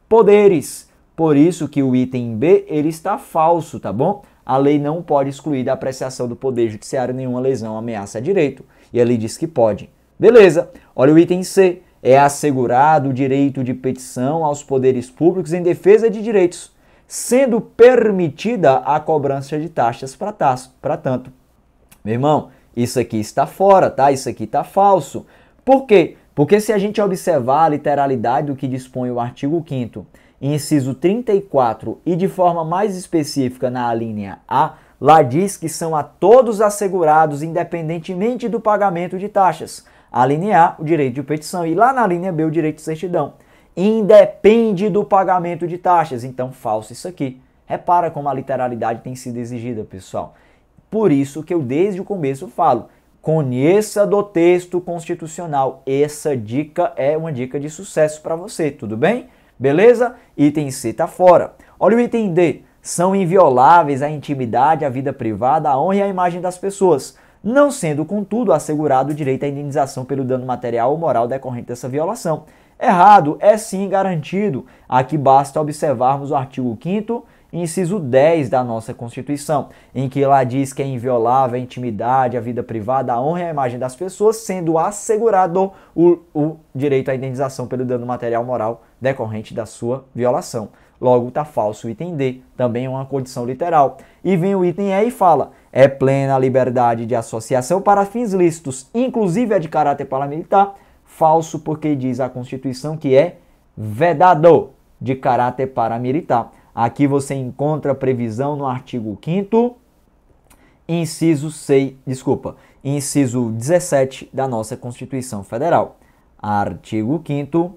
poderes. Por isso que o item B ele está falso, tá bom? A lei não pode excluir da apreciação do Poder Judiciário nenhuma lesão ou ameaça a direito. E a lei diz que pode. Beleza. Olha o item C. É assegurado o direito de petição aos poderes públicos em defesa de direitos, sendo permitida a cobrança de taxas para tanto. Meu irmão, isso aqui está fora, tá? Isso aqui está falso. Por quê? Porque se a gente observar a literalidade do que dispõe o artigo 5º, inciso 34 e de forma mais específica na alínea A, lá diz que são a todos assegurados independentemente do pagamento de taxas. A linha A, o direito de petição, e lá na linha B, o direito de certidão. Independe do pagamento de taxas. Então, falso isso aqui. Repara como a literalidade tem sido exigida, pessoal. Por isso que eu desde o começo falo, conheça do texto constitucional. Essa dica é uma dica de sucesso para você, tudo bem? Beleza? Item C está fora. Olha o item D. São invioláveis a intimidade, a vida privada, a honra e a imagem das pessoas, não sendo, contudo, assegurado o direito à indenização pelo dano material ou moral decorrente dessa violação. Errado, é sim garantido. Aqui basta observarmos o artigo 5º, inciso 10 da nossa Constituição, em que lá diz que é inviolável a intimidade, a vida privada, a honra e a imagem das pessoas, sendo assegurado o direito à indenização pelo dano material moral decorrente da sua violação. Logo, está falso o item D, também é uma condição literal. E vem o item E e fala, é plena a liberdade de associação para fins lícitos, inclusive a de caráter paramilitar. Falso porque diz a Constituição que é vedado de caráter paramilitar. Aqui você encontra previsão no artigo 5º, inciso 17 da nossa Constituição Federal. Artigo 5º,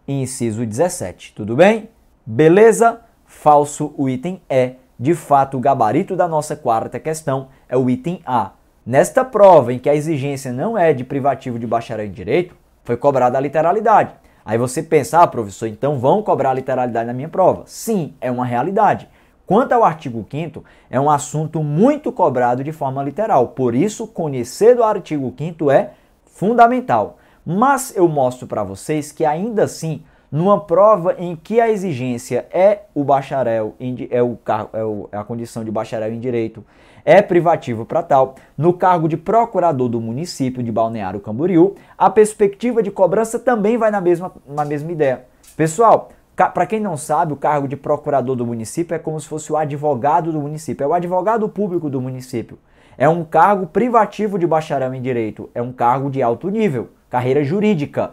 inciso 17. Tudo bem? Beleza? Falso o item E. De fato, o gabarito da nossa quarta questão é o item A. Nesta prova, em que a exigência não é de privativo de bacharel em Direito, foi cobrada a literalidade. Aí você pensa, professor, então vão cobrar a literalidade na minha prova? Sim, é uma realidade. Quanto ao artigo 5º, é um assunto muito cobrado de forma literal. Por isso, conhecer do artigo 5º é fundamental. Mas eu mostro para vocês que ainda assim, numa prova em que a exigência é o bacharel, a condição de bacharel em Direito, é privativo para tal, no cargo de procurador do município de Balneário Camboriú, a perspectiva de cobrança também vai na mesma ideia. Pessoal, para quem não sabe, o cargo de procurador do município é como se fosse o advogado do município, é o advogado público do município. É um cargo privativo de bacharel em Direito, é um cargo de alto nível, carreira jurídica.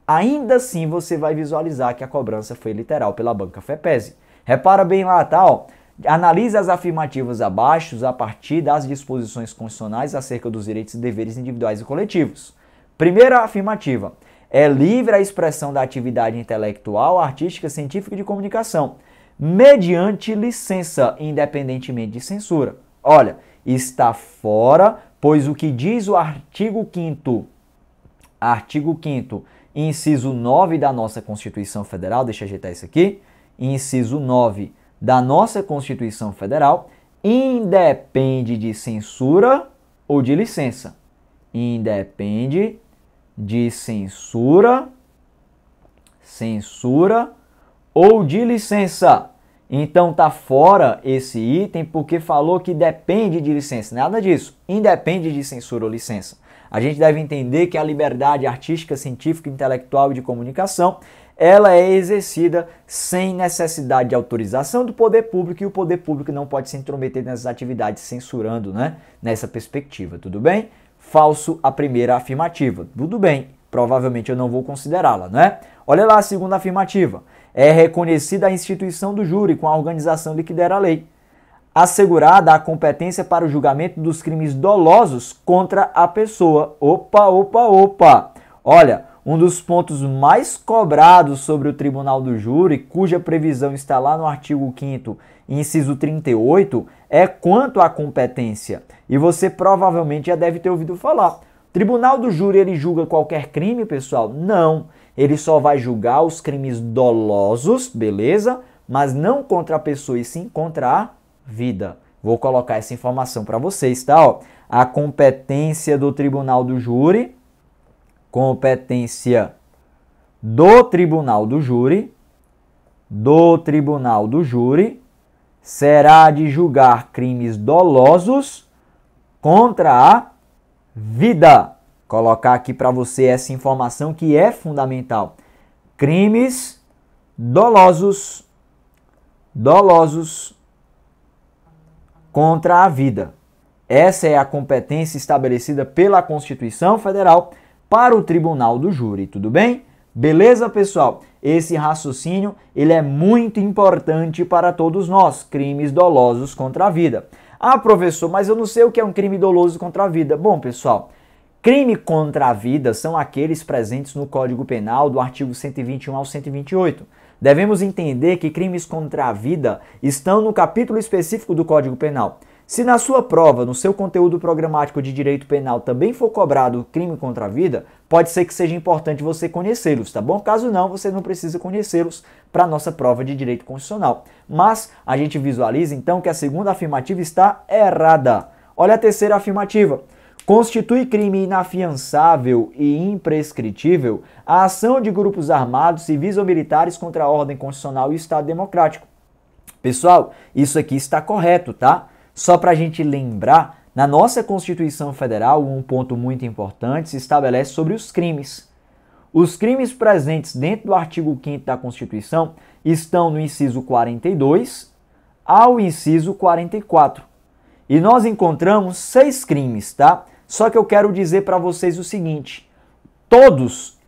Ainda assim, você vai visualizar que a cobrança foi literal pela banca FEPESE. Repara bem lá, tá? Ó. Analise as afirmativas abaixo a partir das disposições constitucionais acerca dos direitos e deveres individuais e coletivos. Primeira afirmativa. É livre a expressão da atividade intelectual, artística, científica e de comunicação, mediante licença, independentemente de censura. Olha, está fora, pois o que diz o artigo 5º, inciso 9 da nossa Constituição Federal, deixa eu ajeitar isso aqui, inciso 9 da nossa Constituição Federal, independe de censura ou de licença. Independe de censura ou de licença. Então tá fora esse item porque falou que depende de licença. Nada disso. Independe de censura ou licença. A gente deve entender que a liberdade artística, científica, intelectual e de comunicação, ela é exercida sem necessidade de autorização do poder público e o poder público não pode se intrometer nessas atividades censurando, né? Nessa perspectiva, tudo bem? Falso a primeira afirmativa. Tudo bem, provavelmente eu não vou considerá-la, né? Olha lá a segunda afirmativa. É reconhecida a instituição do júri com a organização de que der a lei. Assegurada a competência para o julgamento dos crimes dolosos contra a pessoa. Opa! Olha, um dos pontos mais cobrados sobre o Tribunal do Júri, cuja previsão está lá no artigo 5º, inciso 38, é quanto à competência. E você provavelmente já deve ter ouvido falar. O Tribunal do Júri, ele julga qualquer crime, pessoal? Não. Ele só vai julgar os crimes dolosos, beleza? Mas não contra a pessoa, e sim contra a vida. Vou colocar essa informação para vocês, tá? Ó, a competência do Tribunal do Júri, será de julgar crimes dolosos contra a vida. Colocar aqui para você essa informação que é fundamental. Crimes dolosos contra a vida. Essa é a competência estabelecida pela Constituição Federal para o Tribunal do Júri, tudo bem? Beleza, pessoal? Esse raciocínio, ele é muito importante para todos nós, crimes dolosos contra a vida. Ah, professor, mas eu não sei o que é um crime doloso contra a vida. Bom, pessoal, crime contra a vida são aqueles presentes no Código Penal do artigo 121 ao 128. Devemos entender que crimes contra a vida estão no capítulo específico do Código Penal. Se na sua prova, no seu conteúdo programático de direito penal também for cobrado crime contra a vida, pode ser que seja importante você conhecê-los, tá bom? Caso não, você não precisa conhecê-los para a nossa prova de direito constitucional. Mas a gente visualiza então que a segunda afirmativa está errada. Olha a terceira afirmativa. Constitui crime inafiançável e imprescritível a ação de grupos armados, civis ou militares contra a ordem constitucional e o Estado democrático. Pessoal, isso aqui está correto, tá? Só para a gente lembrar, na nossa Constituição Federal, um ponto muito importante se estabelece sobre os crimes. Os crimes presentes dentro do artigo 5º da Constituição estão no inciso 42 ao inciso 44. E nós encontramos 6 crimes, tá? Só que eu quero dizer para vocês o seguinte, todos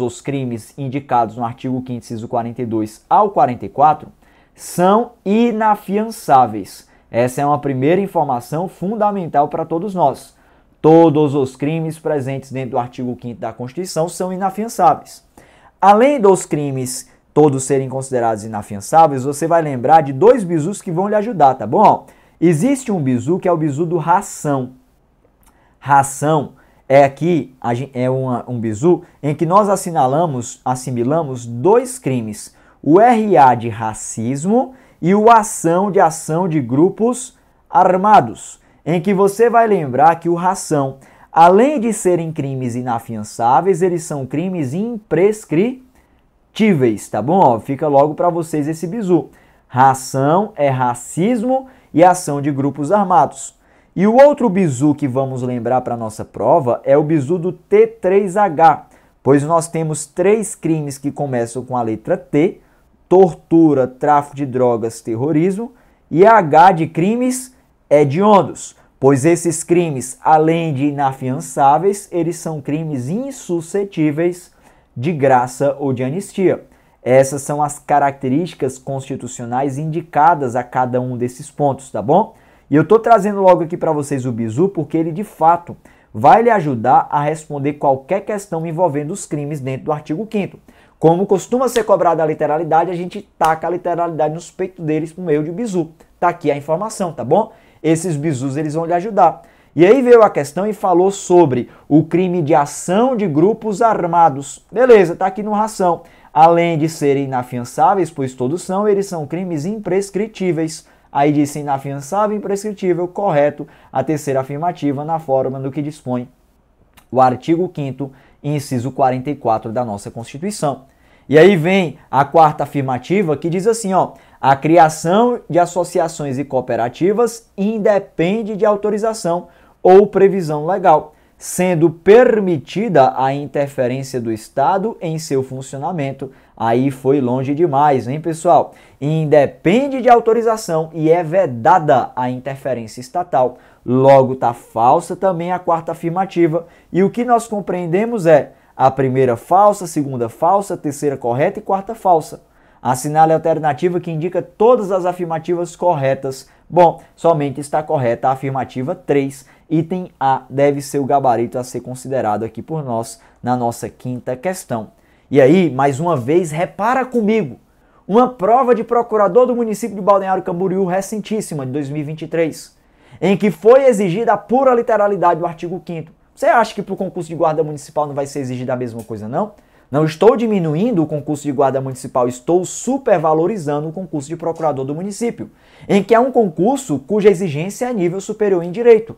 os crimes indicados no artigo 5º, inciso 42 ao 44, são inafiançáveis. Essa é uma primeira informação fundamental para todos nós. Todos os crimes presentes dentro do artigo 5º da Constituição são inafiançáveis. Além dos crimes todos serem considerados inafiançáveis, você vai lembrar de dois bizus que vão lhe ajudar, tá bom? Existe um bizu que é o bizu do ração. Ração um bizu em que nós assimilamos dois crimes. O RA de racismo e o ação de grupos armados. Em que você vai lembrar que o ração, além de serem crimes inafiançáveis, eles são crimes imprescritíveis, tá bom? Ó, fica logo para vocês esse bizu. Ração é racismo e ação de grupos armados. E o outro bizu que vamos lembrar para a nossa prova é o bizu do T3H, pois nós temos 3 crimes que começam com a letra T: tortura, tráfico de drogas, terrorismo, e H de crimes hediondos, pois esses crimes, além de inafiançáveis, eles são crimes insuscetíveis de graça ou de anistia. Essas são as características constitucionais indicadas a cada um desses pontos, tá bom? E eu estou trazendo logo aqui para vocês o bizu porque ele, de fato, vai lhe ajudar a responder qualquer questão envolvendo os crimes dentro do artigo 5º. Como costuma ser cobrada a literalidade, a gente taca a literalidade nos peitos deles por meio de bizu. Tá aqui a informação, tá bom? Esses bizus, eles vão lhe ajudar. E aí veio a questão e falou sobre o crime de ação de grupos armados. Beleza, tá aqui no ração. Além de serem inafiançáveis, pois todos são, eles são crimes imprescritíveis. Aí disse inafiançável e imprescritível, correto, a terceira afirmativa na forma do que dispõe o artigo 5º, inciso 44 da nossa Constituição. E aí vem a quarta afirmativa que diz assim, ó: a criação de associações e cooperativas independe de autorização ou previsão legal, sendo permitida a interferência do Estado em seu funcionamento. Aí foi longe demais, hein, pessoal? Independe de autorização e é vedada a interferência estatal. Logo, tá falsa também a quarta afirmativa. E o que nós compreendemos é a primeira falsa, a segunda falsa, a terceira correta e quarta falsa. Assinale a alternativa que indica todas as afirmativas corretas. Bom, somente está correta a afirmativa 3. Item A deve ser o gabarito a ser considerado aqui por nós na nossa quinta questão. E aí, mais uma vez, repara comigo, uma prova de procurador do município de Balneário Camboriú recentíssima, de 2023, em que foi exigida a pura literalidade do artigo 5º. Você acha que para o concurso de guarda municipal não vai ser exigida a mesma coisa, não? Não estou diminuindo o concurso de guarda municipal, estou supervalorizando o concurso de procurador do município, em que é um concurso cuja exigência é nível superior em direito.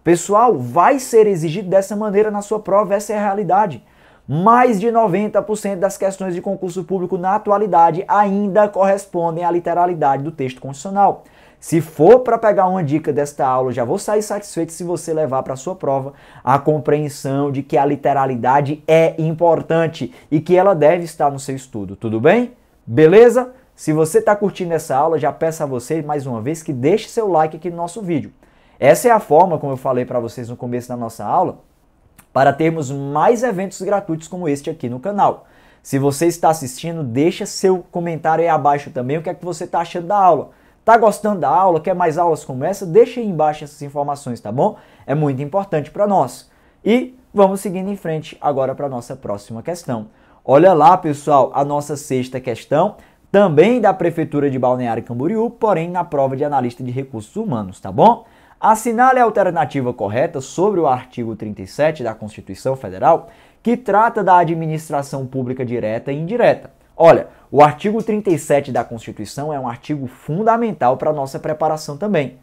Pessoal, vai ser exigido dessa maneira na sua prova, essa é a realidade. Mais de 90% das questões de concurso público na atualidade ainda correspondem à literalidade do texto constitucional. Se for para pegar uma dica desta aula, já vou sair satisfeito se você levar para a sua prova a compreensão de que a literalidade é importante e que ela deve estar no seu estudo. Tudo bem? Beleza? Se você está curtindo essa aula, já peço a você mais uma vez que deixe seu like aqui no nosso vídeo. Essa é a forma, como eu falei para vocês no começo da nossa aula, para termos mais eventos gratuitos como este aqui no canal. Se você está assistindo, deixa seu comentário aí abaixo também, o que é que você está achando da aula. Tá gostando da aula? Quer mais aulas como essa? Deixa aí embaixo essas informações, tá bom? É muito importante para nós. E vamos seguindo em frente agora para a nossa próxima questão. Olha lá, pessoal, a nossa sexta questão, também da Prefeitura de Balneário Camboriú, porém na prova de analista de recursos humanos, tá bom? Assinale a alternativa correta sobre o artigo 37 da Constituição Federal, que trata da administração pública direta e indireta. Olha, o artigo 37 da Constituição é um artigo fundamental para a nossa preparação também.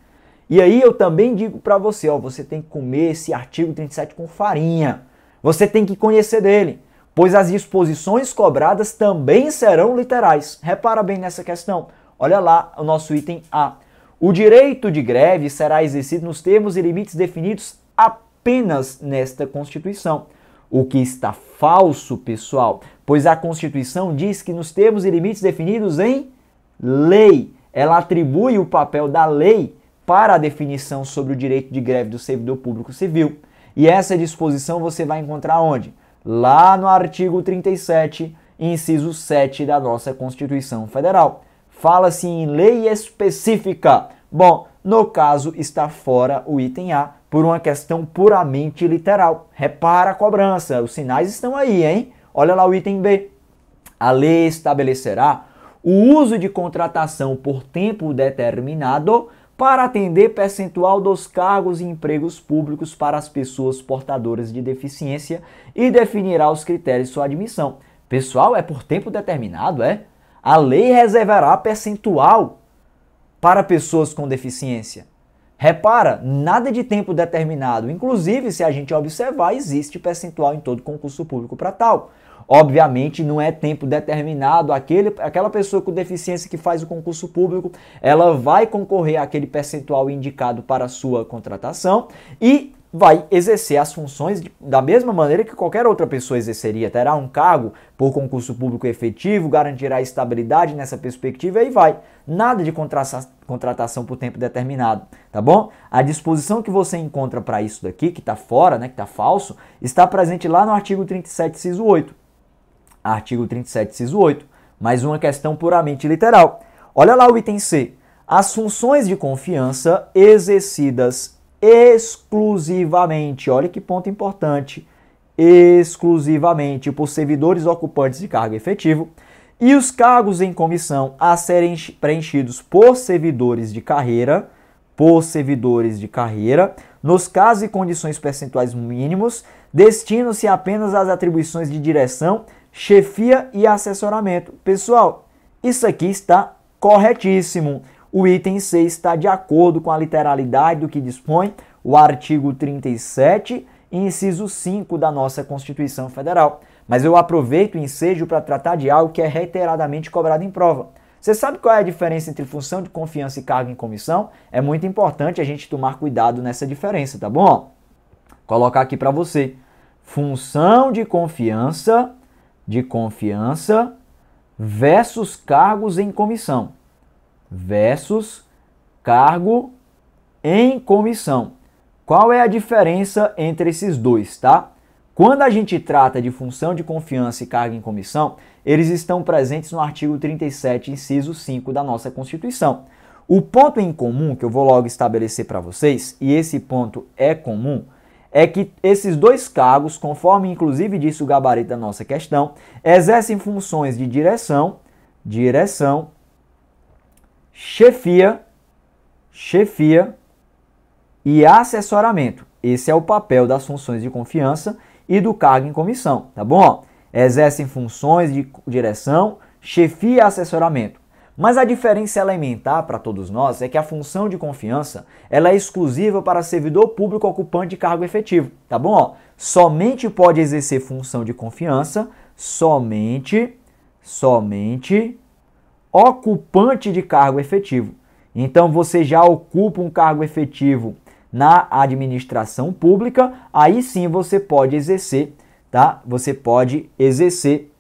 E aí eu também digo para você, ó, você tem que comer esse artigo 37 com farinha. Você tem que conhecer dele, pois as disposições cobradas também serão literais. Repara bem nessa questão. Olha lá o nosso item A. O direito de greve será exercido nos termos e limites definidos apenas nesta Constituição. O que está falso, pessoal, pois a Constituição diz que nos termos e limites definidos em lei, ela atribui o papel da lei para a definição sobre o direito de greve do servidor público civil. E essa disposição você vai encontrar onde? Lá no artigo 37, inciso 7 da nossa Constituição Federal. Fala-se em lei específica. Bom, No caso, está fora o item A, por uma questão puramente literal. Repara a cobrança, os sinais estão aí, hein? Olha lá o item B. A lei estabelecerá o uso de contratação por tempo determinado para atender percentual dos cargos e empregos públicos para as pessoas portadoras de deficiência e definirá os critérios de sua admissão. Pessoal, é por tempo determinado, é? A lei reservará percentual para pessoas com deficiência. Repara, nada de tempo determinado. Inclusive, se a gente observar, existe percentual em todo concurso público para tal. Obviamente, não é tempo determinado. Aquela pessoa com deficiência que faz o concurso público, ela vai concorrer àquele percentual indicado para a sua contratação e vai exercer as funções da mesma maneira que qualquer outra pessoa exerceria. Terá um cargo por concurso público efetivo, garantirá estabilidade nessa perspectiva e vai. Nada de contratação por tempo determinado, tá bom? A disposição que você encontra para isso daqui, que está fora, né, que está falso, está presente lá no artigo 37, inciso 8. Artigo 37, inciso 8. Mais uma questão puramente literal. Olha lá o item C. As funções de confiança exercidas exclusivamente, olha que ponto importante, exclusivamente por servidores ocupantes de cargo efetivo e os cargos em comissão a serem preenchidos por servidores de carreira, nos casos e condições percentuais mínimos, destinam-se apenas às atribuições de direção, chefia e assessoramento. Pessoal, isso aqui está corretíssimo. O item C está de acordo com a literalidade do que dispõe o artigo 37, inciso 5 da nossa Constituição Federal. Mas eu aproveito o ensejo para tratar de algo que é reiteradamente cobrado em prova. Você sabe qual é a diferença entre função de confiança e cargo em comissão? É muito importante a gente tomar cuidado nessa diferença, tá bom? Colocar aqui para você. Função de confiança versus cargos em comissão. Versus cargo em comissão. Qual é a diferença entre esses dois, tá? Quando a gente trata de função de confiança e cargo em comissão, eles estão presentes no artigo 37, inciso 5 da nossa Constituição. O ponto em comum que eu vou logo estabelecer para vocês, e esse ponto é comum, é que esses dois cargos, conforme inclusive disse o gabarito da nossa questão, exercem funções de direção, chefia e assessoramento. Esse é o papel das funções de confiança e do cargo em comissão, tá bom? Exercem funções de direção, chefia e assessoramento. Mas a diferença elementar para todos nós é que a função de confiança ela é exclusiva para servidor público ocupante de cargo efetivo, tá bom? Somente pode exercer função de confiança, somente ocupante de cargo efetivo. Então você já ocupa um cargo efetivo na administração pública, aí sim você pode exercer, tá? Você pode exercer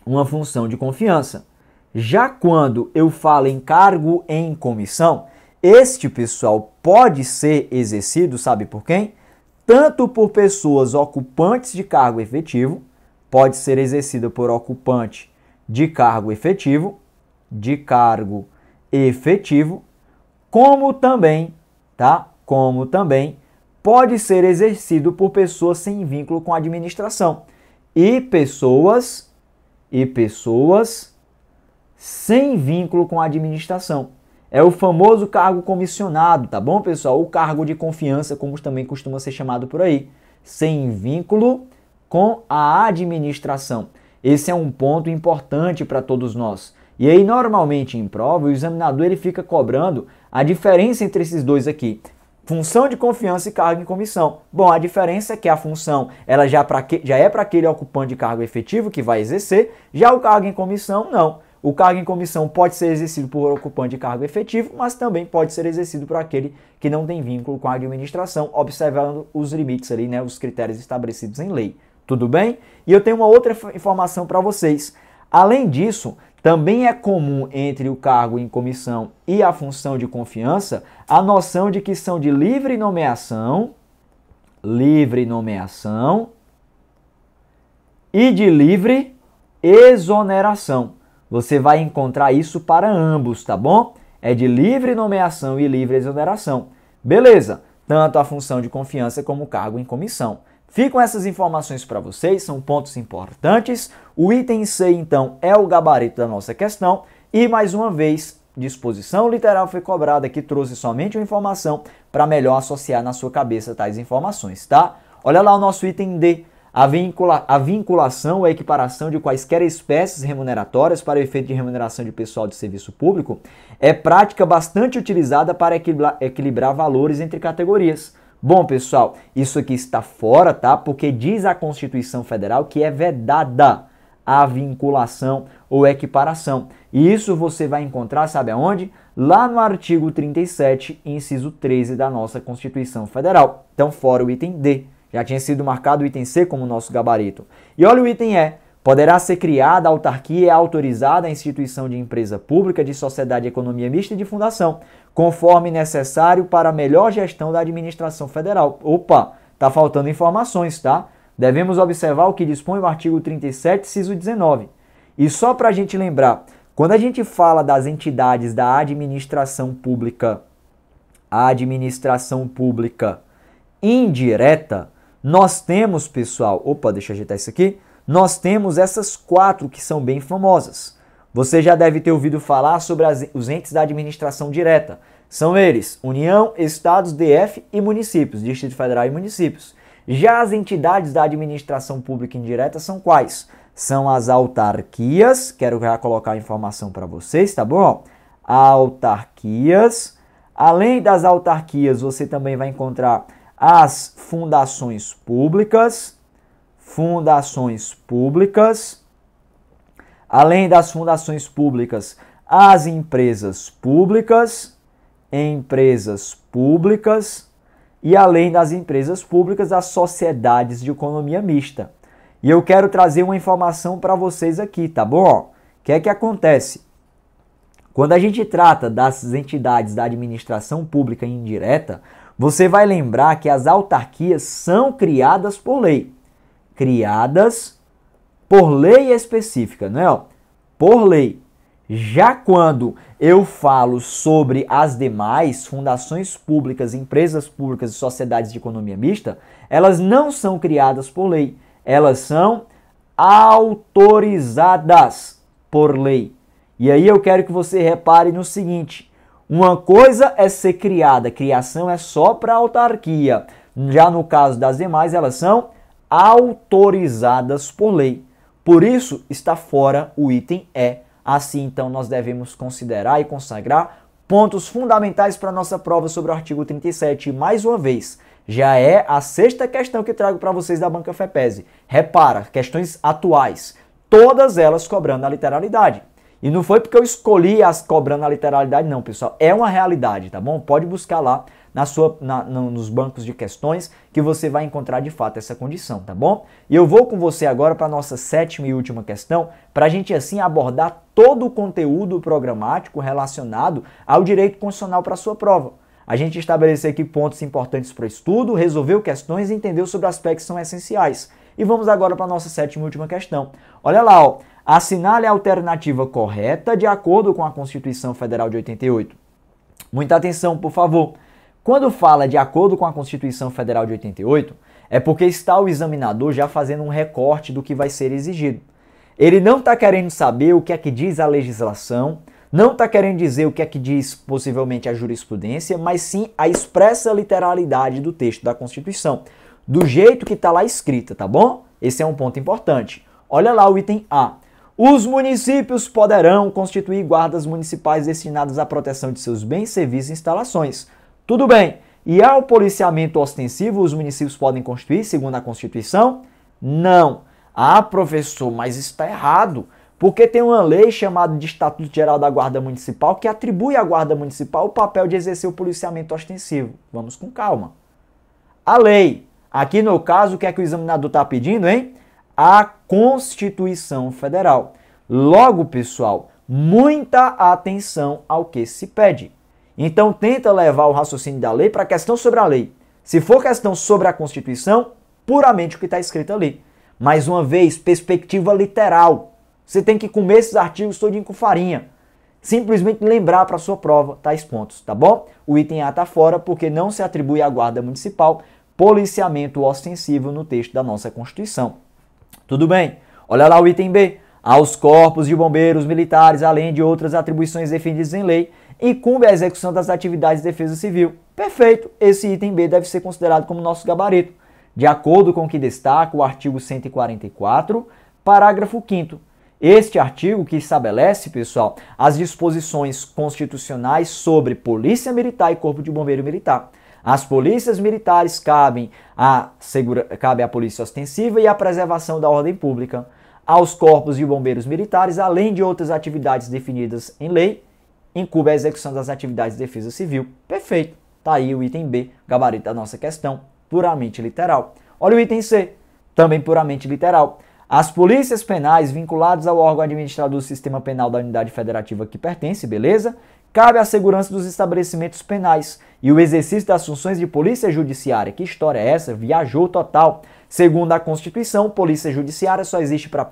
uma função de confiança. Já quando eu falo em cargo em comissão, este, pessoal, pode ser exercido, sabe por quem? Tanto por pessoas ocupantes de cargo efetivo, pode ser exercido por ocupante de cargo efetivo, como também, tá? Como também pode ser exercido por pessoas sem vínculo com a administração e pessoas sem vínculo com a administração. É o famoso cargo comissionado, tá bom, pessoal? O cargo de confiança, como também costuma ser chamado por aí, sem vínculo com a administração. Esse é um ponto importante para todos nós. E aí, normalmente em prova, o examinador ele fica cobrando a diferença entre esses dois aqui. Função de confiança e cargo em comissão. Bom, a diferença é que a função ela já é para aquele ocupante de cargo efetivo que vai exercer, já o cargo em comissão não. O cargo em comissão pode ser exercido por ocupante de cargo efetivo, mas também pode ser exercido por aquele que não tem vínculo com a administração, observando os limites ali, né, os critérios estabelecidos em lei. Tudo bem? E eu tenho uma outra informação para vocês. Além disso, também é comum entre o cargo em comissão e a função de confiança a noção de que são de livre nomeação e de livre exoneração. Você vai encontrar isso para ambos, tá bom? é de livre nomeação e livre exoneração. Beleza, tanto a função de confiança como o cargo em comissão. Ficam essas informações para vocês, são pontos importantes. O item C, então, é o gabarito da nossa questão. E, mais uma vez, disposição literal foi cobrada, que trouxe somente uma informação para melhor associar na sua cabeça tais informações, tá? Olha lá o nosso item D. A vinculação ou equiparação de quaisquer espécies remuneratórias para o efeito de remuneração de pessoal de serviço público é prática bastante utilizada para equilibrar valores entre categorias. Bom, pessoal, isso aqui está fora, tá? Porque diz a Constituição Federal que é vedada a vinculação ou equiparação. E isso você vai encontrar, sabe aonde? Lá no artigo 37, inciso 13 da nossa Constituição Federal. Então, fora o item D. Já tinha sido marcado o item C como nosso gabarito. E olha o item E. Poderá ser criada, autarquia e autorizada a instituição de empresa pública, de sociedade de economia mista e de fundação, conforme necessário para a melhor gestão da administração federal. Opa, tá faltando informações, tá? Devemos observar o que dispõe o artigo 37, inciso 19. E só para a gente lembrar, quando a gente fala das entidades da administração pública indireta, nós temos, pessoal, deixa eu ajeitar isso aqui, nós temos essas 4 que são bem famosas. Você já deve ter ouvido falar sobre os entes da administração direta. São eles, União, Estados, DF e municípios, Distrito Federal e municípios. Já as entidades da administração pública indireta são quais? São as autarquias, quero já colocar a informação para vocês, tá bom? Autarquias. Além das autarquias, você também vai encontrar as fundações públicas. Além das fundações públicas, as empresas públicas. E além das empresas públicas, as sociedades de economia mista. E eu quero trazer uma informação para vocês aqui, tá bom? O que é que acontece? Quando a gente trata das entidades da administração pública indireta, você vai lembrar que as autarquias são criadas por lei. Criadas por lei específica, não é? Por lei. Já quando eu falo sobre as demais fundações públicas, empresas públicas e sociedades de economia mista, elas não são criadas por lei. Elas são autorizadas por lei. E aí eu quero que você repare no seguinte: uma coisa é ser criada, criação é só para autarquia. Já no caso das demais, elas são autorizadas por lei. Por isso, está fora o item E. Assim, então, nós devemos considerar e consagrar pontos fundamentais para a nossa prova sobre o artigo 37. E, mais uma vez, já é a 6ª questão que trago para vocês da Banca FEPESE. Repara, questões atuais, todas elas cobrando a literalidade. E não foi porque eu escolhi as cobrando a literalidade, não, pessoal. É uma realidade, tá bom? Pode buscar lá nos bancos de questões que você vai encontrar de fato essa condição, tá bom? E eu vou com você agora para a nossa 7ª e última questão, para a gente assim abordar todo o conteúdo programático relacionado ao direito constitucional para a sua prova. A gente estabeleceu aqui pontos importantes para o estudo, resolveu questões e entendeu sobre aspectos que são essenciais. E vamos agora para a nossa 7ª e última questão. Olha lá, ó. Assinale a alternativa correta de acordo com a Constituição Federal de 88. Muita atenção, por favor. Quando fala de acordo com a Constituição Federal de 88, é porque está o examinador já fazendo um recorte do que vai ser exigido. Ele não está querendo saber o que é que diz a legislação, não está querendo dizer o que é que diz possivelmente a jurisprudência, mas sim a expressa literalidade do texto da Constituição, do jeito que está lá escrita, tá bom? Esse é um ponto importante. Olha lá o item A. Os municípios poderão constituir guardas municipais destinadas à proteção de seus bens, serviços e instalações. Tudo bem. E ao policiamento ostensivo, os municípios podem constituir, segundo a Constituição? Não. Ah, professor, mas está errado. Porque tem uma lei chamada de Estatuto Geral da Guarda Municipal que atribui à Guarda Municipal o papel de exercer o policiamento ostensivo. Vamos com calma. A lei. Aqui no caso, o que é que o examinador está pedindo, hein? A Constituição Federal. Logo, pessoal, muita atenção ao que se pede. Então, tenta levar o raciocínio da lei para a questão sobre a lei. Se for questão sobre a Constituição, puramente o que está escrito ali. Mais uma vez, perspectiva literal. Você tem que comer esses artigos todinho com farinha. simplesmente lembrar para sua prova tais pontos, tá bom? O item A está fora porque não se atribui à Guarda Municipal policiamento ostensivo no texto da nossa Constituição. Tudo bem? Olha lá o item B. Aos corpos de bombeiros militares, além de outras atribuições definidas em lei, incumbe a execução das atividades de defesa civil. Perfeito, esse item B deve ser considerado como nosso gabarito, de acordo com o que destaca o artigo 144, parágrafo 5º. Este artigo que estabelece, pessoal, as disposições constitucionais sobre Polícia Militar e Corpo de Bombeiro Militar. As polícias militares cabe a polícia ostensiva e a preservação da ordem pública. Aos corpos de bombeiros militares, além de outras atividades definidas em lei, incumbe a execução das atividades de defesa civil. Perfeito. Tá aí o item B, gabarito da nossa questão, puramente literal. Olha o item C, também puramente literal. As polícias penais vinculadas ao órgão administrador do sistema penal da unidade federativa que pertence, beleza? Cabe à segurança dos estabelecimentos penais e o exercício das funções de polícia judiciária. Que história é essa? Viajou total. Segundo a Constituição, polícia judiciária só existe para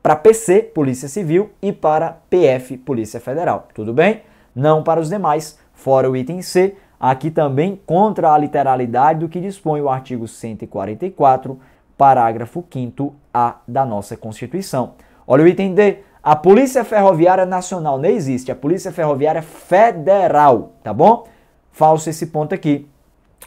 para PC, Polícia Civil, e para PF, Polícia Federal. Tudo bem? Não para os demais, fora o item C, aqui também contra a literalidade do que dispõe o artigo 144, parágrafo 5º-A da nossa Constituição. Olha o item D. A Polícia Ferroviária Nacional não existe, a Polícia Ferroviária Federal, tá bom? Falso esse ponto aqui.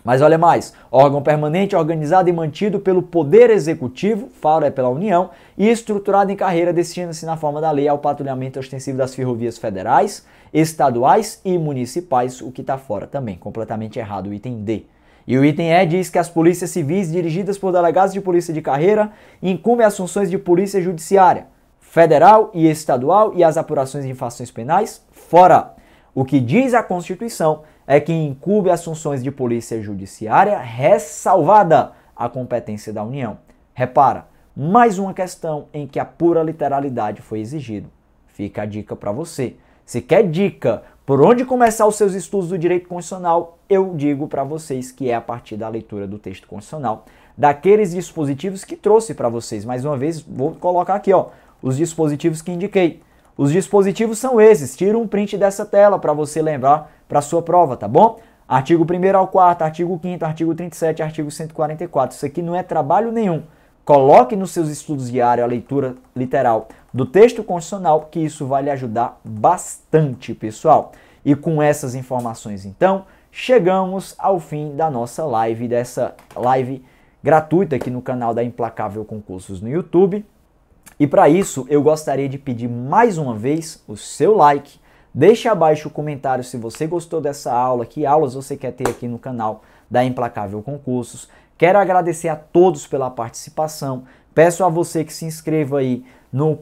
Mas olha mais, órgão permanente organizado e mantido pelo Poder Executivo, fala pela União, e estruturado em carreira destina-se na forma da lei ao patrulhamento ostensivo das ferrovias federais, estaduais e municipais, o que está fora também, completamente errado o item D. E o item E diz que as polícias civis dirigidas por delegados de polícia de carreira incumbem as funções de polícia judiciária, federal e estadual e as apurações de infrações penais, fora. O que diz a Constituição é que incumbe as funções de polícia judiciária, ressalvada a competência da União. Repara, mais uma questão em que a pura literalidade foi exigido. Fica a dica para você. Se quer dica por onde começar os seus estudos do direito constitucional, eu digo para vocês que é a partir da leitura do texto constitucional, daqueles dispositivos que trouxe para vocês. Mais uma vez, vou colocar aqui, ó, os dispositivos que indiquei. Os dispositivos são esses, tira um print dessa tela para você lembrar para a sua prova, tá bom? Artigo 1º ao 4º, artigo 5º, artigo 37, artigo 144. Isso aqui não é trabalho nenhum. Coloque nos seus estudos diários a leitura literal do texto constitucional, que isso vai lhe ajudar bastante, pessoal. E com essas informações, então, chegamos ao fim da nossa live, dessa live gratuita aqui no canal da Implacável Concursos no YouTube. E para isso, eu gostaria de pedir mais uma vez o seu like. Deixe abaixo o comentário se você gostou dessa aula, que aulas você quer ter aqui no canal da Implacável Concursos. Quero agradecer a todos pela participação. Peço a você que se inscreva aí no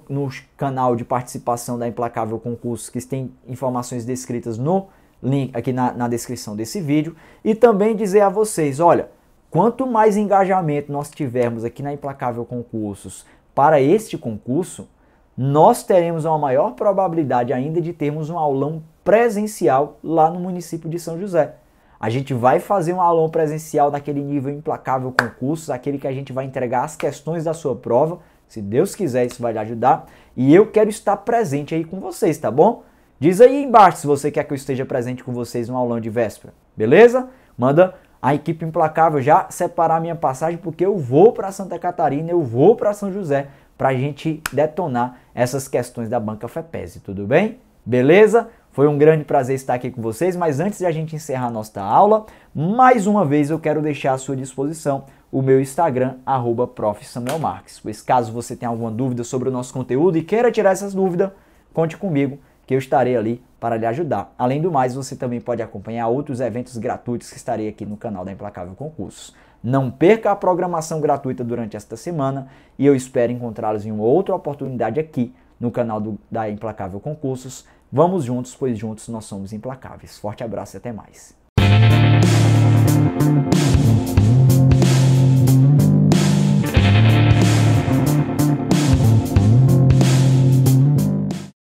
canal de participação da Implacável Concursos, que tem informações descritas no link aqui na descrição desse vídeo. E também dizer a vocês, olha, quanto mais engajamento nós tivermos aqui na Implacável Concursos para este concurso, nós teremos uma maior probabilidade ainda de termos um aulão presencial lá no município de São José. A gente vai fazer um aulão presencial daquele nível Implacável Concursos, aquele que a gente vai entregar as questões da sua prova. Se Deus quiser, isso vai lhe ajudar. E eu quero estar presente aí com vocês, tá bom? Diz aí embaixo se você quer que eu esteja presente com vocês no aulão de véspera, beleza? Manda a equipe Implacável já separar a minha passagem, porque eu vou para Santa Catarina, eu vou para São José, para a gente detonar essas questões da Banca FEPESE, tudo bem? Beleza? Foi um grande prazer estar aqui com vocês, mas antes de a gente encerrar nossa aula, mais uma vez eu quero deixar à sua disposição o meu Instagram, @profsamuelmarques. Pois caso você tenha alguma dúvida sobre o nosso conteúdo e queira tirar essas dúvidas, conte comigo, que eu estarei ali para lhe ajudar. Além do mais, você também pode acompanhar outros eventos gratuitos que estarei aqui no canal da Implacável Concursos. Não perca a programação gratuita durante esta semana e eu espero encontrá-los em uma outra oportunidade aqui no canal da Implacável Concursos. Vamos juntos, pois juntos nós somos implacáveis. Forte abraço e até mais.